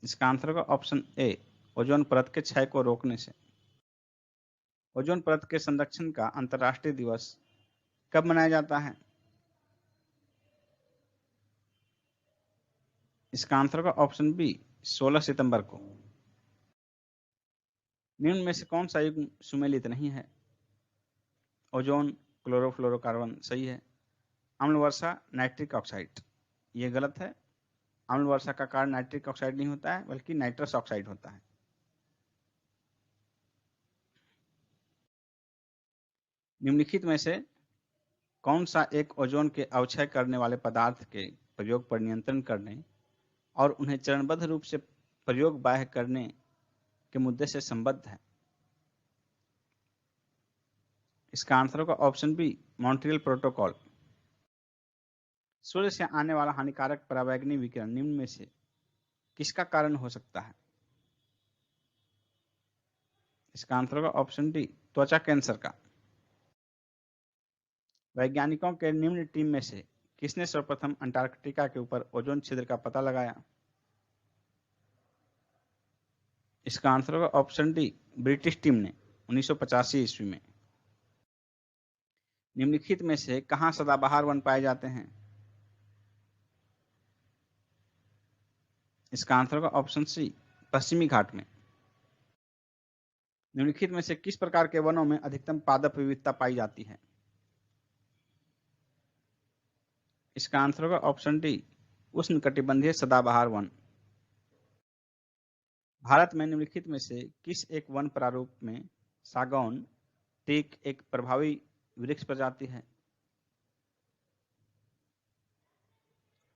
इसका आंसर होगा ऑप्शन ए, ओजोन परत के क्षय को रोकने से। ओजोन परत के संरक्षण का अंतर्राष्ट्रीय दिवस कब मनाया जाता है? इसका आंसर होगा ऑप्शन बी, 16 सितंबर को। निम्न में से कौन सा युग्म सुमेलित नहीं है? ओजोन, क्लोरोफ्लोरोकार्बन सही है। अम्ल वर्षा, नाइट्रिक ऑक्साइड, ये गलत है। अम्ल वर्षा का कारण नाइट्रिक ऑक्साइड नहीं होता है बल्कि नाइट्रस ऑक्साइड होता है। निम्नलिखित में से कौन सा एक ओजोन के अवक्षय करने वाले पदार्थ के प्रयोग पर नियंत्रण करने और उन्हें चरणबद्ध रूप से प्रयोग बाह्य करने के मुद्दे से संबद्ध है? इसका आंसर होगा ऑप्शन बी, मॉन्ट्रियल प्रोटोकॉल। सूर्य से आने वाला हानिकारक पराबैंगनी विकिरण निम्न में से किसका कारण हो सकता है? इसका आंसर होगा ऑप्शन डी, त्वचा कैंसर का। वैज्ञानिकों के निम्न टीम में से किसने सर्वप्रथम अंटार्कटिका के ऊपर ओजोन छिद्र का पता लगाया? इसका आंसर होगा ऑप्शन डी, ब्रिटिश टीम ने 1985 ईस्वी में। निम्नलिखित में से कहां सदाबहार वन पाए जाते हैं? इसका आंसर होगा ऑप्शन सी, पश्चिमी घाट में। निम्नलिखित में से किस प्रकार के वनों में अधिकतम पादप विविधता पाई जाती है? इसका आंसर होगा ऑप्शन डी, उष्णकटिबंधीय सदाबहार वन। भारत में निम्नलिखित में से किस एक वन प्रारूप में सागौन टीक एक प्रभावी वृक्ष प्रजाति है?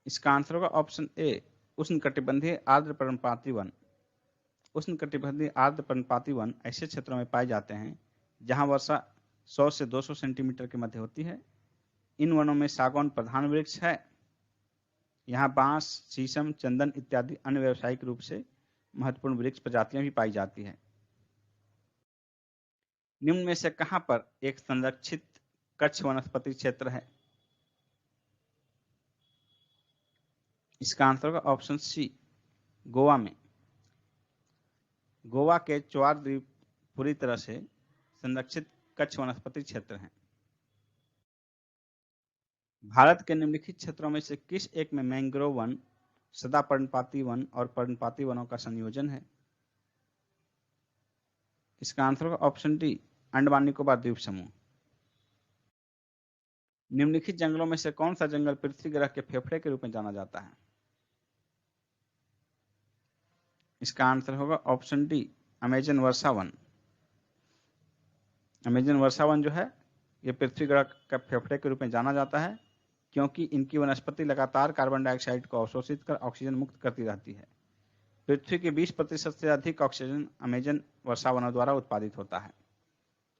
इसका आंसर होगा ऑप्शन ए, उष्णकटिबंधीय आर्द्र पर्णपाती वन। उष्णकटिबंधीय आर्द्र पर्णपाती वन ऐसे क्षेत्रों में पाए जाते हैं जहां वर्षा 100 से 200 सेंटीमीटर के मध्य होती है। इन वनों में सागौन प्रधान वृक्ष है। यहाँ बांस, शीशम, चंदन इत्यादि अन्य व्यावसायिक रूप से महत्वपूर्ण वृक्ष प्रजातियां भी पाई जाती है। निम्न में से कहां पर एक संरक्षित कच्छ वनस्पति क्षेत्र है? इसका आंसर होगा ऑप्शन सी, गोवा में। गोवा के चोआर द्वीप पूरी तरह से संरक्षित कच्छ वनस्पति क्षेत्र हैं। भारत के निम्नलिखित क्षेत्रों में से किस एक में मैंग्रोव वन, सदा पर्णपाती वन और पर्णपाती वनों का संयोजन है? इसका आंसर होगा ऑप्शन डी, अंडमान निकोबार द्वीप समूह। निम्नलिखित जंगलों में से कौन सा जंगल पृथ्वी ग्रह के फेफड़े के रूप में जाना जाता है? इसका आंसर होगा ऑप्शन डी, अमेजन वर्षा वन। अमेजन वर्षा वन जो है ये पृथ्वी ग्रह का फेफड़े के रूप में जाना जाता है क्योंकि इनकी वनस्पति लगातार कार्बन डाइऑक्साइड को अवशोषित कर ऑक्सीजन मुक्त करती रहती है। पृथ्वी के 20% से अधिक ऑक्सीजन अमेजन वर्षा वनों द्वारा उत्पादित होता है,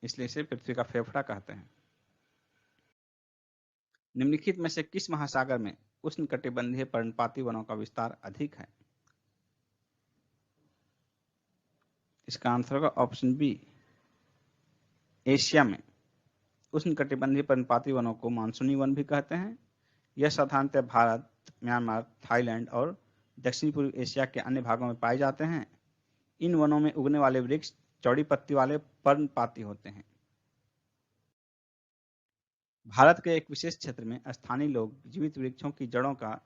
इसलिए इसे पृथ्वी का फेफड़ा कहते हैं। निम्नलिखित में से किस महासागर में उष्णकटिबंधीय पर्णपाती वनों का विस्तार अधिक है? इसका आंसर होगा ऑप्शन बी, एशिया में। उष्णकटिबंधीय पर्णपाती वनों को मानसूनी वन भी कहते हैं। यह साधारणतः भारत, म्यांमार, थाईलैंड और दक्षिण पूर्व एशिया के अन्य भागों में पाए जाते हैं। इन वनों में उगने वाले वृक्ष चौड़ी पत्ती वाले पर्णपाती होते हैं। भारत के एक विशेष क्षेत्र में स्थानीय लोग जीवित वृक्षों की जड़ों का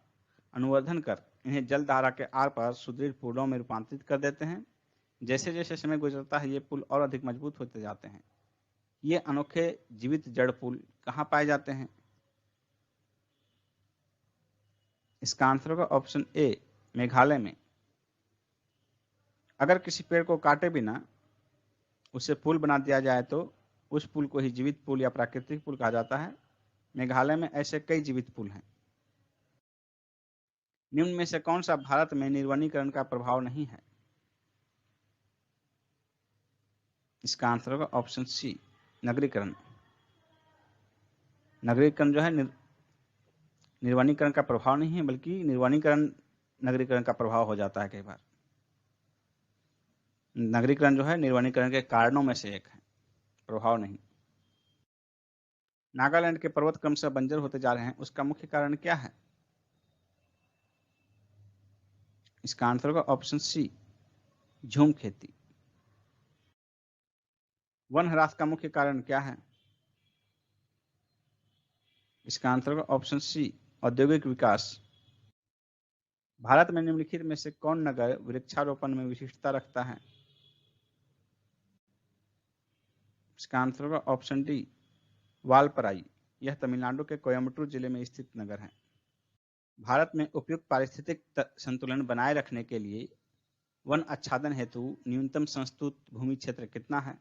अनुवर्धन कर इन्हें जलधारा के आर पार सुदृढ़ पुलों में रूपांतरित कर देते हैं। जैसे जैसे समय गुजरता है ये पुल और अधिक मजबूत होते जाते हैं। ये अनोखे जीवित जड़ पुल कहाँ पाए जाते हैं? इसका आंसर होगा ऑप्शन ए, मेघालय में। अगर किसी पेड़ को काटे बिना उसे पुल बना दिया जाए तो उस पुल को ही जीवित पुल या प्राकृतिक पुल कहा जाता है। मेघालय में ऐसे कई जीवित पुल हैं। निम्न में से कौन सा भारत में निर्वनीकरण का प्रभाव नहीं है? इसका आंसर होगा ऑप्शन सी, नगरीकरण। नगरीकरण जो है निर्वनीकरण का प्रभाव नहीं है, बल्कि निर्वनीकरण नगरीकरण का प्रभाव हो जाता है कई बार। नगरीकरण जो है निर्वनीकरण के कारणों में से एक है, प्रभाव नहीं। नागालैंड के पर्वत क्रमशः बंजर होते जा रहे हैं, उसका मुख्य कारण क्या है? इसका आंसर होगा ऑप्शन सी, झूम खेती। वन ह्रास का मुख्य कारण क्या है? इसका आंसर होगा ऑप्शन सी, औद्योगिक विकास। भारत में निम्नलिखित में से कौन नगर वृक्षारोपण में विशिष्टता रखता है? इसका आंसर होगा ऑप्शन डी, वालपराई। यह तमिलनाडु के कोयम्बटूर जिले में स्थित नगर है। भारत में उपयुक्त पारिस्थितिक संतुलन बनाए रखने के लिए वन आच्छादन हेतु न्यूनतम संस्तुत भूमि क्षेत्र कितना है?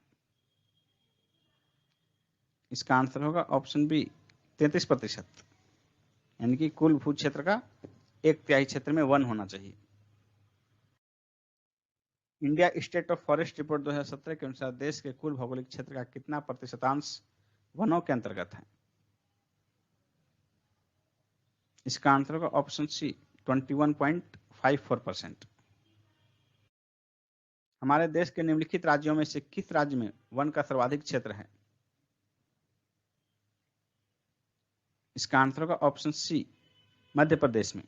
इसका आंसर होगा ऑप्शन बी, 33%। यानी कि कुल भू क्षेत्र का 1/3 क्षेत्र में वन होना चाहिए। India state of forest report 2017 के अनुसार देश के कुल भौगोलिक क्षेत्र का कितना प्रतिशतांश वनों के अंतर्गत है? इसका आंसर होगा ऑप्शन सी, 21.54%। हमारे देश के निम्नलिखित राज्यों में से किस राज्य में वन का सर्वाधिक क्षेत्र है? इसका आंसर होगा ऑप्शन सी, मध्य प्रदेश में।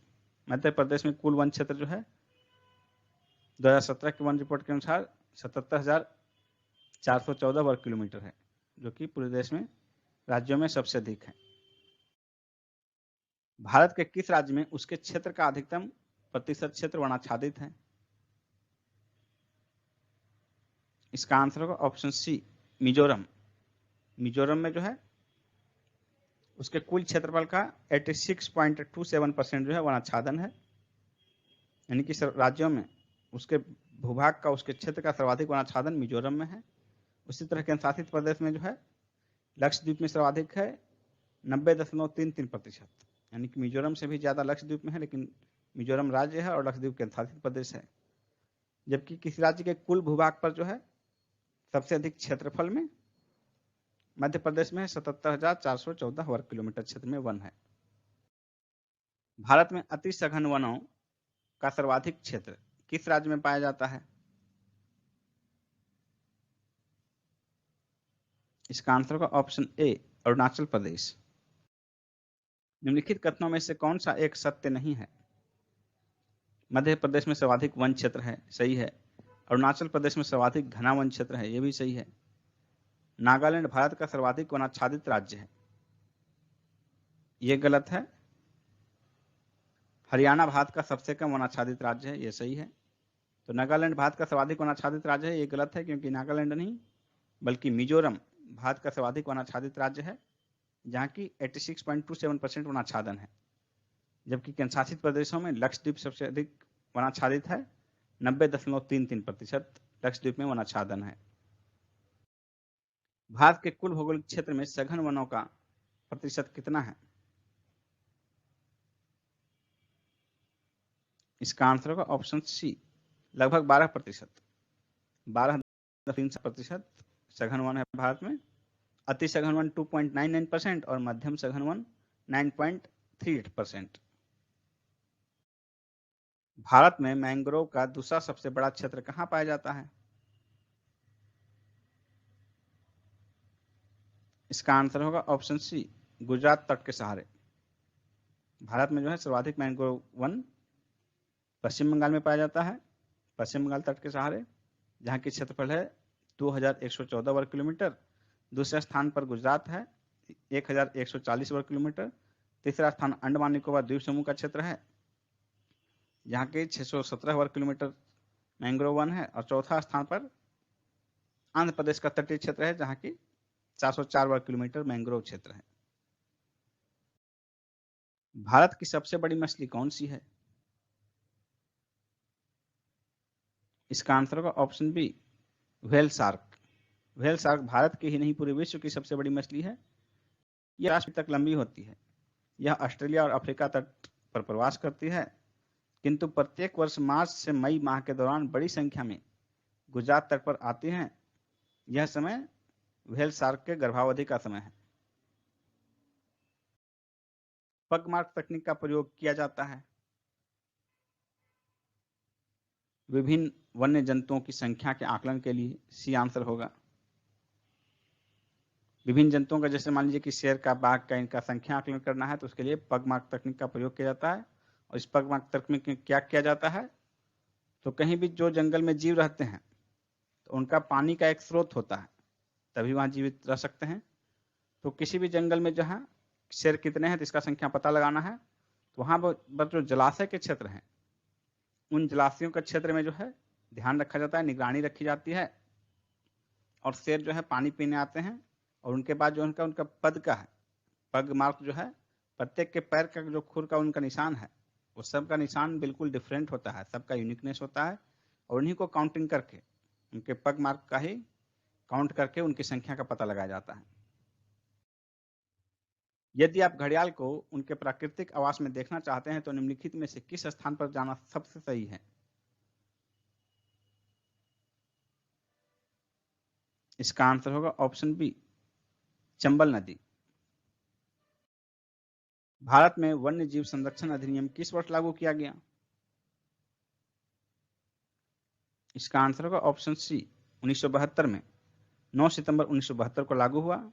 मध्य प्रदेश में कुल वन क्षेत्र जो है 2017 की वन रिपोर्ट के अनुसार 77,414 वर्ग किलोमीटर है, जो कि पूरे देश में राज्यों में सबसे अधिक है। भारत के किस राज्य में उसके क्षेत्र का अधिकतम प्रतिशत क्षेत्र वनाच्छादित है? इसका आंसर होगा ऑप्शन सी मिजोरम। मिजोरम में जो है उसके कुल क्षेत्रफल का 86.27% जो है वन आच्छादन है, यानी कि राज्यों में उसके भूभाग का, उसके क्षेत्र का सर्वाधिक वन आच्छादन मिजोरम में है। उसी तरह केंद्र शासित प्रदेश में जो है लक्षद्वीप में सर्वाधिक है 90.33%, यानी कि मिजोरम से भी ज़्यादा लक्षद्वीप में है, लेकिन मिजोरम राज्य है और लक्षद्वीप केंद्र शासित प्रदेश है। जबकि किसी राज्य के कुल भूभाग पर जो है सबसे अधिक क्षेत्रफल में मध्य प्रदेश में 77,414 वर्ग किलोमीटर क्षेत्र में वन है। भारत में अति सघन वनों का सर्वाधिक क्षेत्र किस राज्य में पाया जाता है? इसका आंसर होगा ऑप्शन ए अरुणाचल प्रदेश। निम्नलिखित कथनों में से कौन सा एक सत्य नहीं है? मध्य प्रदेश में सर्वाधिक वन क्षेत्र है, सही है। अरुणाचल प्रदेश में सर्वाधिक घना वन क्षेत्र है, यह भी सही है। नागालैंड भारत का सर्वाधिक वनाच्छादित राज्य है, यह गलत है। हरियाणा भारत का सबसे कम वनाच्छादित राज्य है, यह सही है। तो नागालैंड भारत का सर्वाधिक वनाच्छादित राज्य है, यह गलत है, क्योंकि नागालैंड नहीं बल्कि मिजोरम भारत का सर्वाधिक वनाच्छादित राज्य है, जहाँ की 86.27% वनाच्छादन है। जबकि केंद्र शासित प्रदेशों में लक्षद्वीप सबसे अधिक वनाच्छादित है, 90.33% लक्षद्वीप में वनाच्छादन है। भारत के कुल भौगोलिक क्षेत्र में सघन वनों का प्रतिशत कितना है? इसका आंसर होगा ऑप्शन सी लगभग 12%। 12.3% सघन वन है भारत में। अति सघन वन 2.99% और मध्यम सघन वन 9.38%। भारत में मैंग्रोव का दूसरा सबसे बड़ा क्षेत्र कहाँ पाया जाता है? इसका आंसर होगा ऑप्शन सी गुजरात तट के सहारे। भारत में जो है सर्वाधिक मैंग्रोव वन पश्चिम बंगाल में पाया जाता है, पश्चिम बंगाल तट के सहारे, जहाँ की क्षेत्रफल है 2114 वर्ग किलोमीटर। दूसरे स्थान पर गुजरात है 1140 वर्ग किलोमीटर। तीसरा स्थान अंडमान निकोबार द्वीप समूह का क्षेत्र है, जहाँ के 617 वर्ग किलोमीटर मैंग्रोव वन है। और चौथा स्थान पर आंध्र प्रदेश का तटीय क्षेत्र है, जहाँ की 404 वर्ग किलोमीटर मैंग्रोव क्षेत्र है। भारत की सबसे बड़ी मछली कौन सी है? इसका आंसर होगा option B whale shark. Whale shark Bharat की ही नहीं पूरे विश्व की सबसे बड़ी मछली है। यह राष्ट्र तक लंबी होती है। यह ऑस्ट्रेलिया और अफ्रीका तट पर प्रवास करती है, किंतु प्रत्येक वर्ष मार्च से मई माह के दौरान बड़ी संख्या में गुजरात तट पर आती हैं। यह समय व्हेल शार्क के गर्भावधि का समय है। पगमार्क तकनीक का प्रयोग किया जाता है विभिन्न वन्य जंतुओं की संख्या के आकलन के लिए। सी आंसर होगा। विभिन्न जंतुओं का, जैसे मान लीजिए कि शेर का, बाघ का, इनका संख्या आकलन करना है, तो उसके लिए पगमार्क तकनीक का प्रयोग किया जाता है। और इस पगमार्क तकनीक में क्या किया जाता है, तो कहीं भी जो जंगल में जीव रहते हैं तो उनका पानी का एक स्रोत होता है, तभी वहाँ जीवित रह सकते हैं। तो किसी भी जंगल में जहाँ शेर कितने हैं तो इसका संख्या पता लगाना है, तो वहाँ पर जो जलाशय के क्षेत्र हैं, उन जलाशयों के क्षेत्र में जो है ध्यान रखा जाता है, निगरानी रखी जाती है। और शेर जो है पानी पीने आते हैं, और उनके बाद जो उनका पद का है, पग मार्क जो है, प्रत्येक के पैर का जो खुर का उनका निशान है, वो सबका निशान बिल्कुल डिफरेंट होता है, सबका यूनिकनेस होता है। और उन्हीं को काउंटिंग करके, उनके पग मार्क का ही काउंट करके उनकी संख्या का पता लगाया जाता है। यदि आप घड़ियाल को उनके प्राकृतिक आवास में देखना चाहते हैं तो निम्नलिखित में से किस स्थान पर जाना सबसे सही है? इसका आंसर होगा ऑप्शन बी चंबल नदी। भारत में वन्य जीव संरक्षण अधिनियम किस वर्ष लागू किया गया? इसका आंसर होगा ऑप्शन सी 1972 में। 9 सितंबर 1972 को लागू हुआ।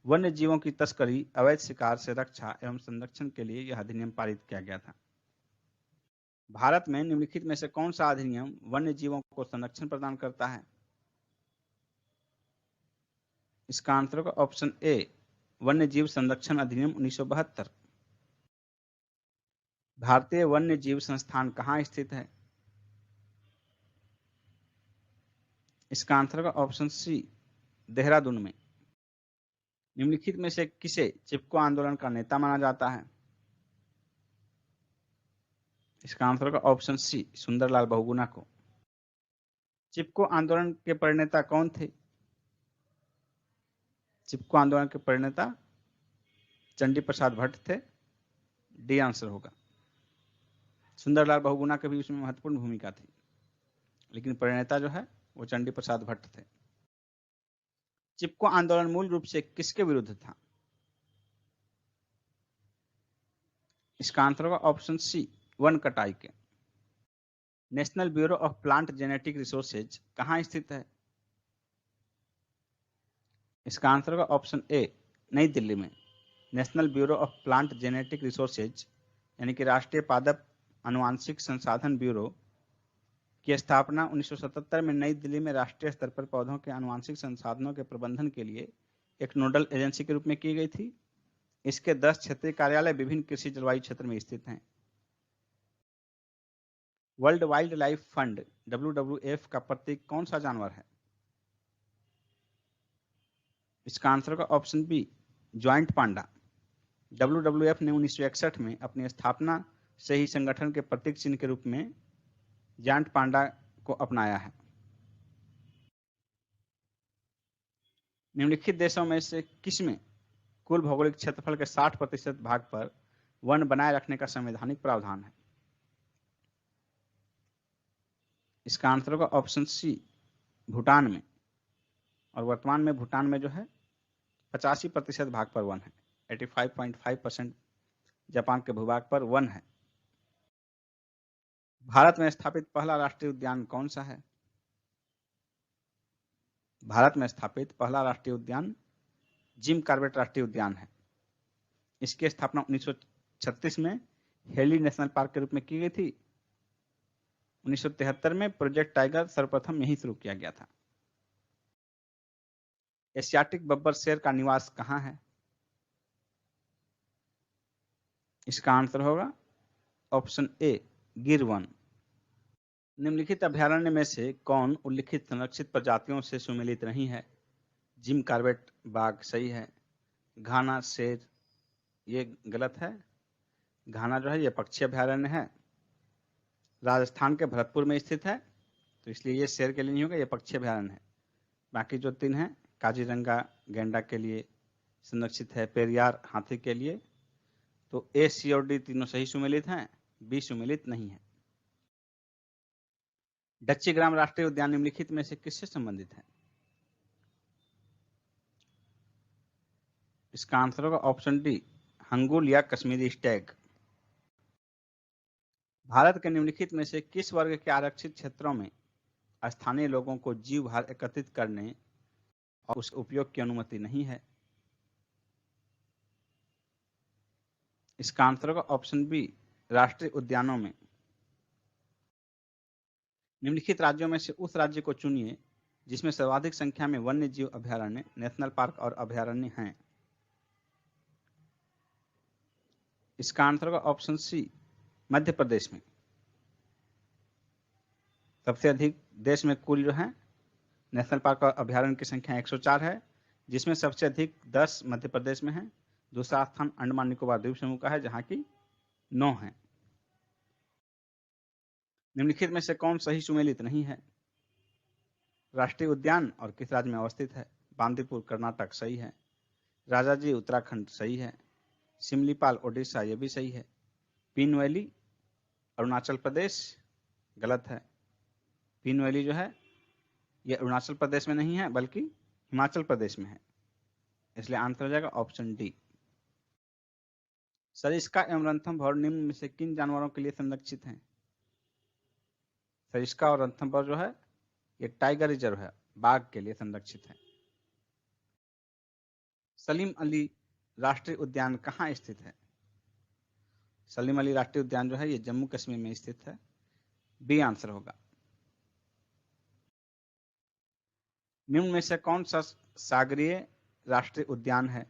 वन्य जीवों की तस्करी, अवैध शिकार से रक्षा एवं संरक्षण के लिए यह अधिनियम पारित किया गया था। भारत में निम्नलिखित में से कौन सा अधिनियम वन्य जीवों को संरक्षण प्रदान करता है? इसका आंसर होगा ऑप्शन ए वन्य जीव संरक्षण अधिनियम 1972। भारतीय वन्य जीव संस्थान कहाँ स्थित है? इसका आंसर होगा ऑप्शन सी, देहरादून में। निम्नलिखित में से किसे चिपको आंदोलन का नेता माना जाता है? इसका आंसर होगा ऑप्शन सी, सुंदरलाल बहुगुणा को। चिपको आंदोलन के प्रणेता कौन थे? चिपको आंदोलन के प्रणेता चंडी प्रसाद भट्ट थे। डी आंसर होगा। सुंदरलाल बहुगुणा की भी उसमें महत्वपूर्ण भूमिका थी, लेकिन प्रणेता जो है वो चंडी प्रसाद भट्ट थे। चिपको आंदोलन मूल रूप से किसके विरुद्ध था? इसका आंसर होगा ऑप्शन सी, वन कटाई के। National bureau of plant genetic resources कहाँ स्थित है? इसका आंसर होगा ऑप्शन ए, नई दिल्ली में। National bureau of plant genetic resources यानी कि राष्ट्रीय पादप आनुवांशिक संसाधन ब्यूरो की स्थापना 1977 में नई दिल्ली में राष्ट्रीय स्तर पर पौधों के आनुवांशिक संसाधनों के प्रबंधन के लिए एक नोडल एजेंसी के रूप में की गई थी। इसके 10 क्षेत्रीय कार्यालय विभिन्न कृषि जलवायु क्षेत्र में स्थित हैं। World wild life fund WWF का प्रतीक कौन सा जानवर है? इसका आंसर होगा ऑप्शन बी, ज्वाइंट पांडा। WWF ने 1961 में अपनी स्थापना से ही संगठन के प्रतीक चिन्ह के रूप में जायंट पांडा को अपनाया है। निम्नलिखित देशों में से किसमें कुल भौगोलिक क्षेत्रफल के 60% भाग पर वन बनाए रखने का संवैधानिक प्रावधान है? इसका आंसर होगा ऑप्शन सी, भूटान में। और वर्तमान में भूटान में जो है 85% भाग पर वन है। 85.5% जापान के भूभाग पर वन है। भारत में स्थापित पहला राष्ट्रीय उद्यान कौन सा है? भारत में स्थापित पहला राष्ट्रीय उद्यान जिम कॉर्बेट राष्ट्रीय उद्यान है। इसकी स्थापना 1936 में हेली नेशनल पार्क के रूप में की गई थी। 1973 में प्रोजेक्ट टाइगर सर्वप्रथम यहीं शुरू किया गया था। एशियाटिक बब्बर शेर का निवास कहाँ है? इसका आंसर होगा ऑप्शन ए, गिर वन। निम्नलिखित अभ्यारण्य में से कौन उल्लिखित संरक्षित प्रजातियों से सुमेलित नहीं है? जिम कॉर्बेट बाघ सही है। घाना शेर ये गलत है। घाना जो है ये पक्षी अभ्यारण्य है, राजस्थान के भरतपुर में स्थित है, तो इसलिए ये शेर के लिए नहीं होगा, ये पक्षी अभ्यारण्य है। बाकी जो 3 हैं, काजीरंगा गैंडा के लिए संरक्षित है, पेरियार हाथी के लिए। तो ए, सी और डी तीनों सही सुमेलित हैं, बी सुमेलित नहीं है। डच्ची ग्राम राष्ट्रीय उद्यान निम्नलिखित में से किससे संबंधित है? इसका आंसर होगा ऑप्शन डी, हंगुल या कश्मीरी स्टैग। भारत के निम्नलिखित में से किस वर्ग के आरक्षित क्षेत्रों में स्थानीय लोगों को जीव भार एकत्रित करने और उसके उपयोग की अनुमति नहीं है? इसका आंसर होगा ऑप्शन बी, राष्ट्रीय उद्यानों में। निम्नलिखित राज्यों में से उस राज्य को चुनिए जिसमें सर्वाधिक संख्या में वन्य जीव अभ्यारण्य, नेशनल पार्क और अभ्यारण्य हैं। इसका आंसर होगा ऑप्शन सी, मध्य प्रदेश में। सबसे अधिक देश में कुल जो है नेशनल पार्क और अभ्यारण्य की संख्या 104 है, जिसमें सबसे अधिक 10 मध्य प्रदेश में है। दूसरा स्थान अंडमान निकोबार द्वीप समूह का है, जहां की 9 है। निम्नलिखित में से कौन सही सुमेलित नहीं है? राष्ट्रीय उद्यान और किस राज्य में अवस्थित है? बांदीपुर कर्नाटक सही है। राजाजी उत्तराखंड सही है। सिमलीपाल ओडिशा ये भी सही है। पीन वैली अरुणाचल प्रदेश गलत है। पीन वैली जो है ये अरुणाचल प्रदेश में नहीं है बल्कि हिमाचल प्रदेश में है, इसलिए आंसर हो जाएगा ऑप्शन डी। सरिस्का एवं रणथंभौर निम्न में से किन जानवरों के लिए संरक्षित हैं? सरिस्का और रणथंभौर जो है ये टाइगर रिजर्व है, बाघ के लिए संरक्षित है। सलीम अली राष्ट्रीय उद्यान कहाँ स्थित है? सलीम अली राष्ट्रीय उद्यान जो है ये जम्मू कश्मीर में स्थित है। बी आंसर होगा। निम्न में से कौन सा सागरीय राष्ट्रीय उद्यान है?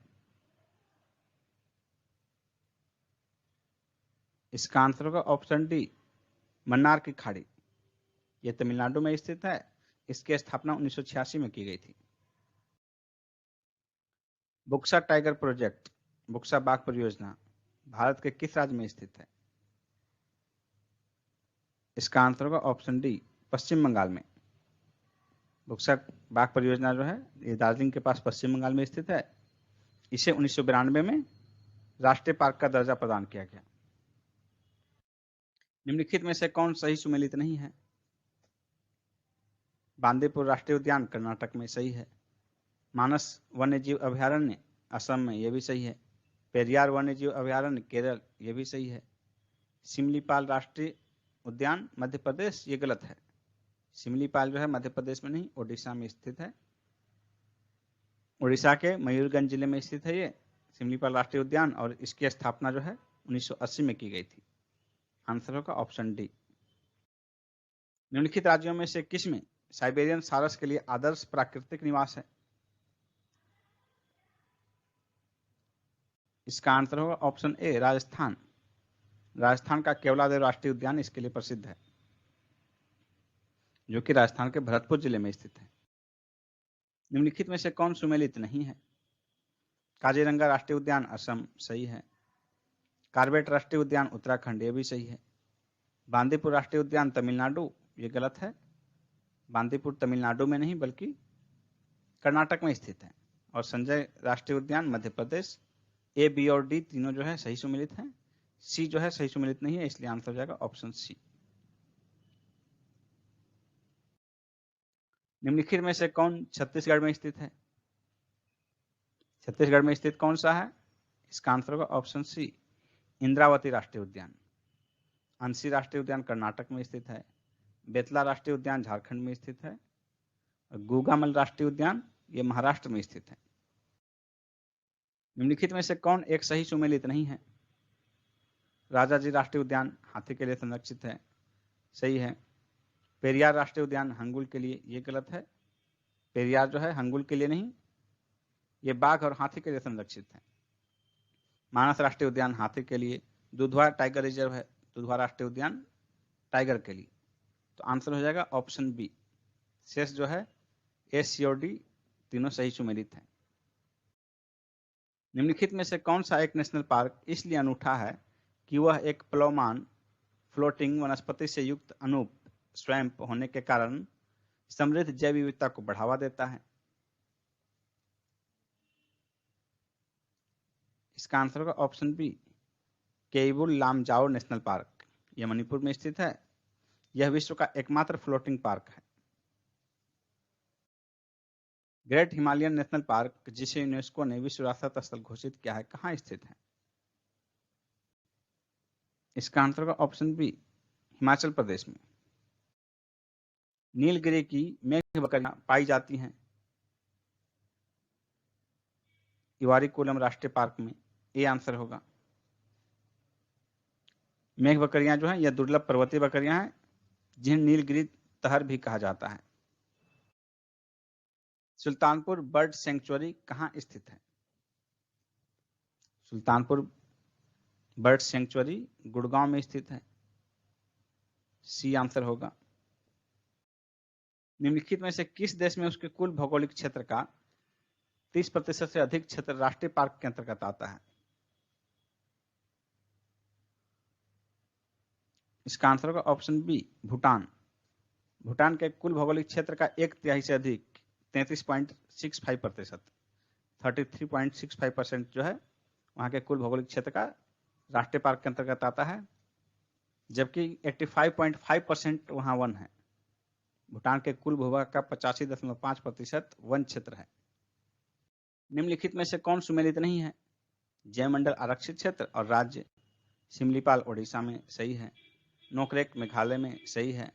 इसका आंसर होगा ऑप्शन डी, मन्नार की खाड़ी। ये तमिलनाडु में स्थित है। इसकी स्थापना 1986 में की गई थी। बुक्सा टाइगर प्रोजेक्ट, बुक्सा बाघ परियोजना भारत के किस राज्य में स्थित है? इसका आंसर होगा ऑप्शन डी, पश्चिम बंगाल में। बुक्सा बाघ परियोजना जो है ये दार्जिलिंग के पास पश्चिम बंगाल में स्थित है। इसे 1992 में राष्ट्रीय पार्क का दर्जा प्रदान किया गया। निम्नलिखित में से कौन सही सुमेलित नहीं है? बांदीपुर राष्ट्रीय उद्यान कर्नाटक में सही है। मानस वन्यजीव अभयारण्य असम में, यह भी सही है। पेरियार वन्यजीव अभयारण्य केरल, यह भी सही है। सिमलीपाल राष्ट्रीय उद्यान मध्य प्रदेश, ये गलत है। सिमलीपाल जो है मध्य प्रदेश में नहीं, ओडिशा में स्थित है। उड़ीसा के मयूरगंज जिले में स्थित है ये सिमलीपाल राष्ट्रीय उद्यान, और इसकी स्थापना जो है 1980 में की गई थी। आंसर होगा ऑप्शन डी। निम्नलिखित राज्यों में से किस में साइबेरियन सारस के लिए आदर्श प्राकृतिक निवास है? इसका आंसर होगा ऑप्शन ए, राजस्थान। राजस्थान का केवलादेव राष्ट्रीय उद्यान इसके लिए प्रसिद्ध है, जो कि राजस्थान के भरतपुर जिले में स्थित है। निम्नलिखित में से कौन सुमेलित नहीं है? काजीरंगा राष्ट्रीय उद्यान असम, सही है। कार्बेट राष्ट्रीय उद्यान उत्तराखंड, ये भी सही है। बांदीपुर राष्ट्रीय उद्यान तमिलनाडु, ये गलत है। बांदीपुर तमिलनाडु में नहीं बल्कि कर्नाटक में स्थित है। और संजय राष्ट्रीय उद्यान मध्य प्रदेश। ए, बी और डी तीनों जो है सही सुमेलित हैं। सी जो है सही सुमेलित नहीं है, इसलिए आंसर हो जाएगा ऑप्शन सी। निम्नलिखित में से कौन छत्तीसगढ़ में स्थित है? छत्तीसगढ़ में स्थित कौन सा है? इसका आंसर होगा ऑप्शन सी, इंद्रावती राष्ट्रीय उद्यान। अंशी राष्ट्रीय उद्यान कर्नाटक में स्थित है। बेतला राष्ट्रीय उद्यान झारखंड में स्थित है। और गुगामल राष्ट्रीय उद्यान ये महाराष्ट्र में स्थित है। निम्नलिखित में से कौन एक सही सुमेलित नहीं है? राजाजी राष्ट्रीय उद्यान हाथी के लिए संरक्षित है, सही है। पेरियार राष्ट्रीय उद्यान हंगुल के लिए, ये गलत है। पेरियार जो है हंगुल के लिए नहीं, ये बाघ और हाथी के लिए संरक्षित है। मानस राष्ट्रीय उद्यान हाथी के लिए। दुधवा टाइगर रिजर्व है, दुधवा राष्ट्रीय उद्यान टाइगर के लिए। तो आंसर हो जाएगा ऑप्शन बी। शेष जो है ए, सी और डी तीनों सही सुमेलित है। निम्नलिखित में से कौन सा एक नेशनल पार्क इसलिए अनूठा है कि वह एक प्लवमान फ्लोटिंग वनस्पति से युक्त अनूप स्वैम्प होने के कारण समृद्ध जैव विविधता को बढ़ावा देता है? इसका आंसर होगा option B, Keibul Lamjao national park. यह मणिपुर में स्थित है। यह विश्व का एकमात्र फ्लोटिंग पार्क है। ग्रेट हिमालयन नेशनल पार्क, जिसे यूनेस्को ने विश्व विरासत स्थल घोषित किया है, कहाँ स्थित है? इसका आंसर होगा ऑप्शन बी, हिमाचल प्रदेश में। नीलगिरी की मेघ बकरियां पाई जाती हैं इवारीकोलम राष्ट्रीय पार्क में, ये आंसर होगा। मेघ बकरियां जो हैं यह दुर्लभ पर्वतीय बकरियां हैं, जिन्हें नीलगिरी तहर भी कहा जाता है। सुल्तानपुर बर्ड सेंचुरी कहाँ स्थित है? सुल्तानपुर बर्ड सेंचुरी गुड़गांव में स्थित है, सी आंसर होगा। निम्नलिखित में से किस देश में उसके कुल भौगोलिक क्षेत्र का 30% से अधिक क्षेत्र राष्ट्रीय पार्क के अंतर्गत आता है? इसका आंसर होगा ऑप्शन बी, भूटान। भूटान के कुल भौगोलिक क्षेत्र का 1/3 से अधिक 33.65%, 33.65% जो है वहां के कुल भौगोलिक क्षेत्र का राष्ट्रीय पार्क के अंतर्गत आता है, जबकि 85.5% वहां वन है। भूटान के कुल भूभाग का 85.5% वन क्षेत्र है। निम्नलिखित में से कौन सुमेलित नहीं है? जयमंडल आरक्षित क्षेत्र और राज्य। सिमलीपाल ओडिशा में, सही है। नोकरेक मेघालय में, सही है।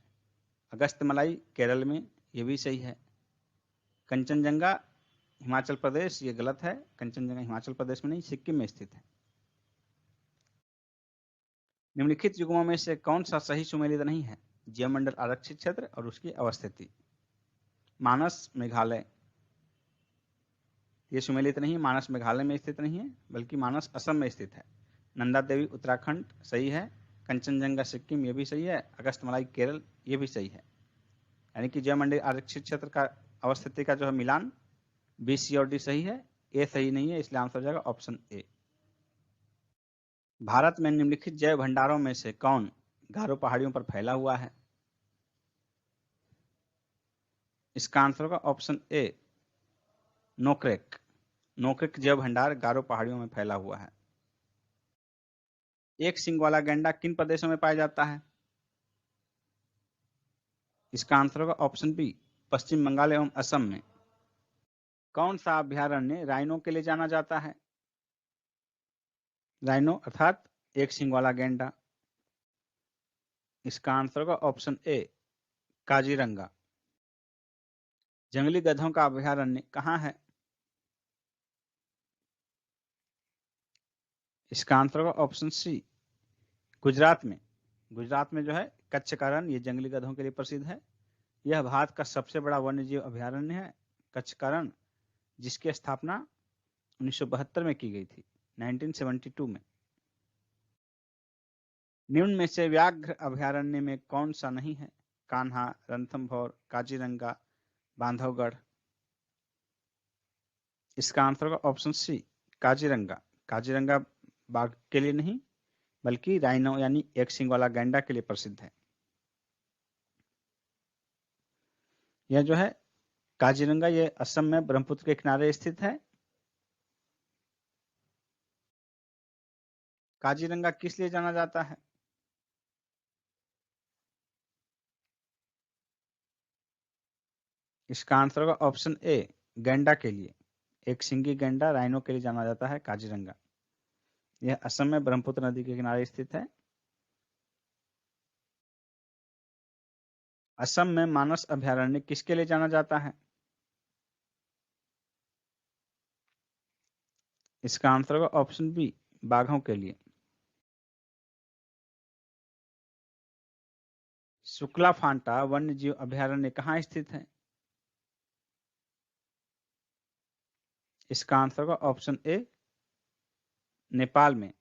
अगस्त्यमलाई केरल में, ये भी सही है। कंचनजंगा हिमाचल प्रदेश, ये गलत है। कंचनजंगा हिमाचल प्रदेश में नहीं, सिक्किम में स्थित है। निम्नलिखित युग्मों में से कौन सा सही सुमेलित नहीं है? जयमंडल आरक्षित क्षेत्र और उसकी अवस्थिति। मानस मेघालय, ये सुमेलित नहीं, मानस मेघालय में स्थित नहीं है बल्कि मानस असम में स्थित है। नंदा देवी उत्तराखंड, सही है। कंचनजंगा सिक्किम, ये भी सही है। अगस्त्यमलाई केरल, ये भी सही है। यानी कि जयमंडी आरक्षित क्षेत्र का अवस्थिति का जो है मिलान बी, सी और डी सही है, ए सही नहीं है, इसलिए आंसर हो जाएगा ऑप्शन ए। भारत में निम्नलिखित जैव भंडारों में से कौन गारो पहाड़ियों पर फैला हुआ है? इसका आंसर होगा ऑप्शन ए, नोक्रेक। नोक्रेक जैव भंडार गारो पहाड़ियों में फैला हुआ है। एक सींग वाला गैंडा किन प्रदेशों में पाया जाता है? इसका आंसर होगा ऑप्शन बी, पश्चिम बंगाल एवं असम में। कौन सा अभ्यारण्य राइनो के लिए जाना जाता है? राइनो अर्थात एक सींग वाला गैंडा। इसका आंसर होगा ऑप्शन ए, काजीरंगा। जंगली गधों का अभ्यारण्य कहाँ है? इसका आंसर होगा ऑप्शन सी, गुजरात में। गुजरात में जो है कच्छ का रण, ये जंगली गधों के लिए प्रसिद्ध है। यह भारत का सबसे बड़ा वन्यजीव अभ्यारण्य है, कच्छ का रण, जिसकी स्थापना 1972 में की गई थी, 1972 में। निम्न में से व्याघ्र अभ्यारण्य में कौन सा नहीं है? कान्हा, रणथंभौर, काजीरंगा, बांधवगढ़। इसका आंसर होगा ऑप्शन सी, काजीरंगा। काजीरंगा बाघ के लिए नहीं बल्कि राइनो यानी एक सींग वाला गैंडा के लिए प्रसिद्ध है। यह जो है काजीरंगा, ये असम में ब्रह्मपुत्र के किनारे स्थित है। काजीरंगा किस लिए जाना जाता है? इसका आंसर होगा ऑप्शन ए, गैंडा के लिए। एक सिंगी गैंडा राइनो के लिए जाना जाता है काजीरंगा। यह असम में ब्रह्मपुत्र नदी के किनारे स्थित है। असम में मानस अभ्यारण्य किसके लिए जाना जाता है? इसका आंसर होगा ऑप्शन बी, बाघों के लिए। शुक्ला फांटा वन्य जीव अभ्यारण्य कहाँ स्थित है? इसका आंसर होगा ऑप्शन ए, नेपाल में।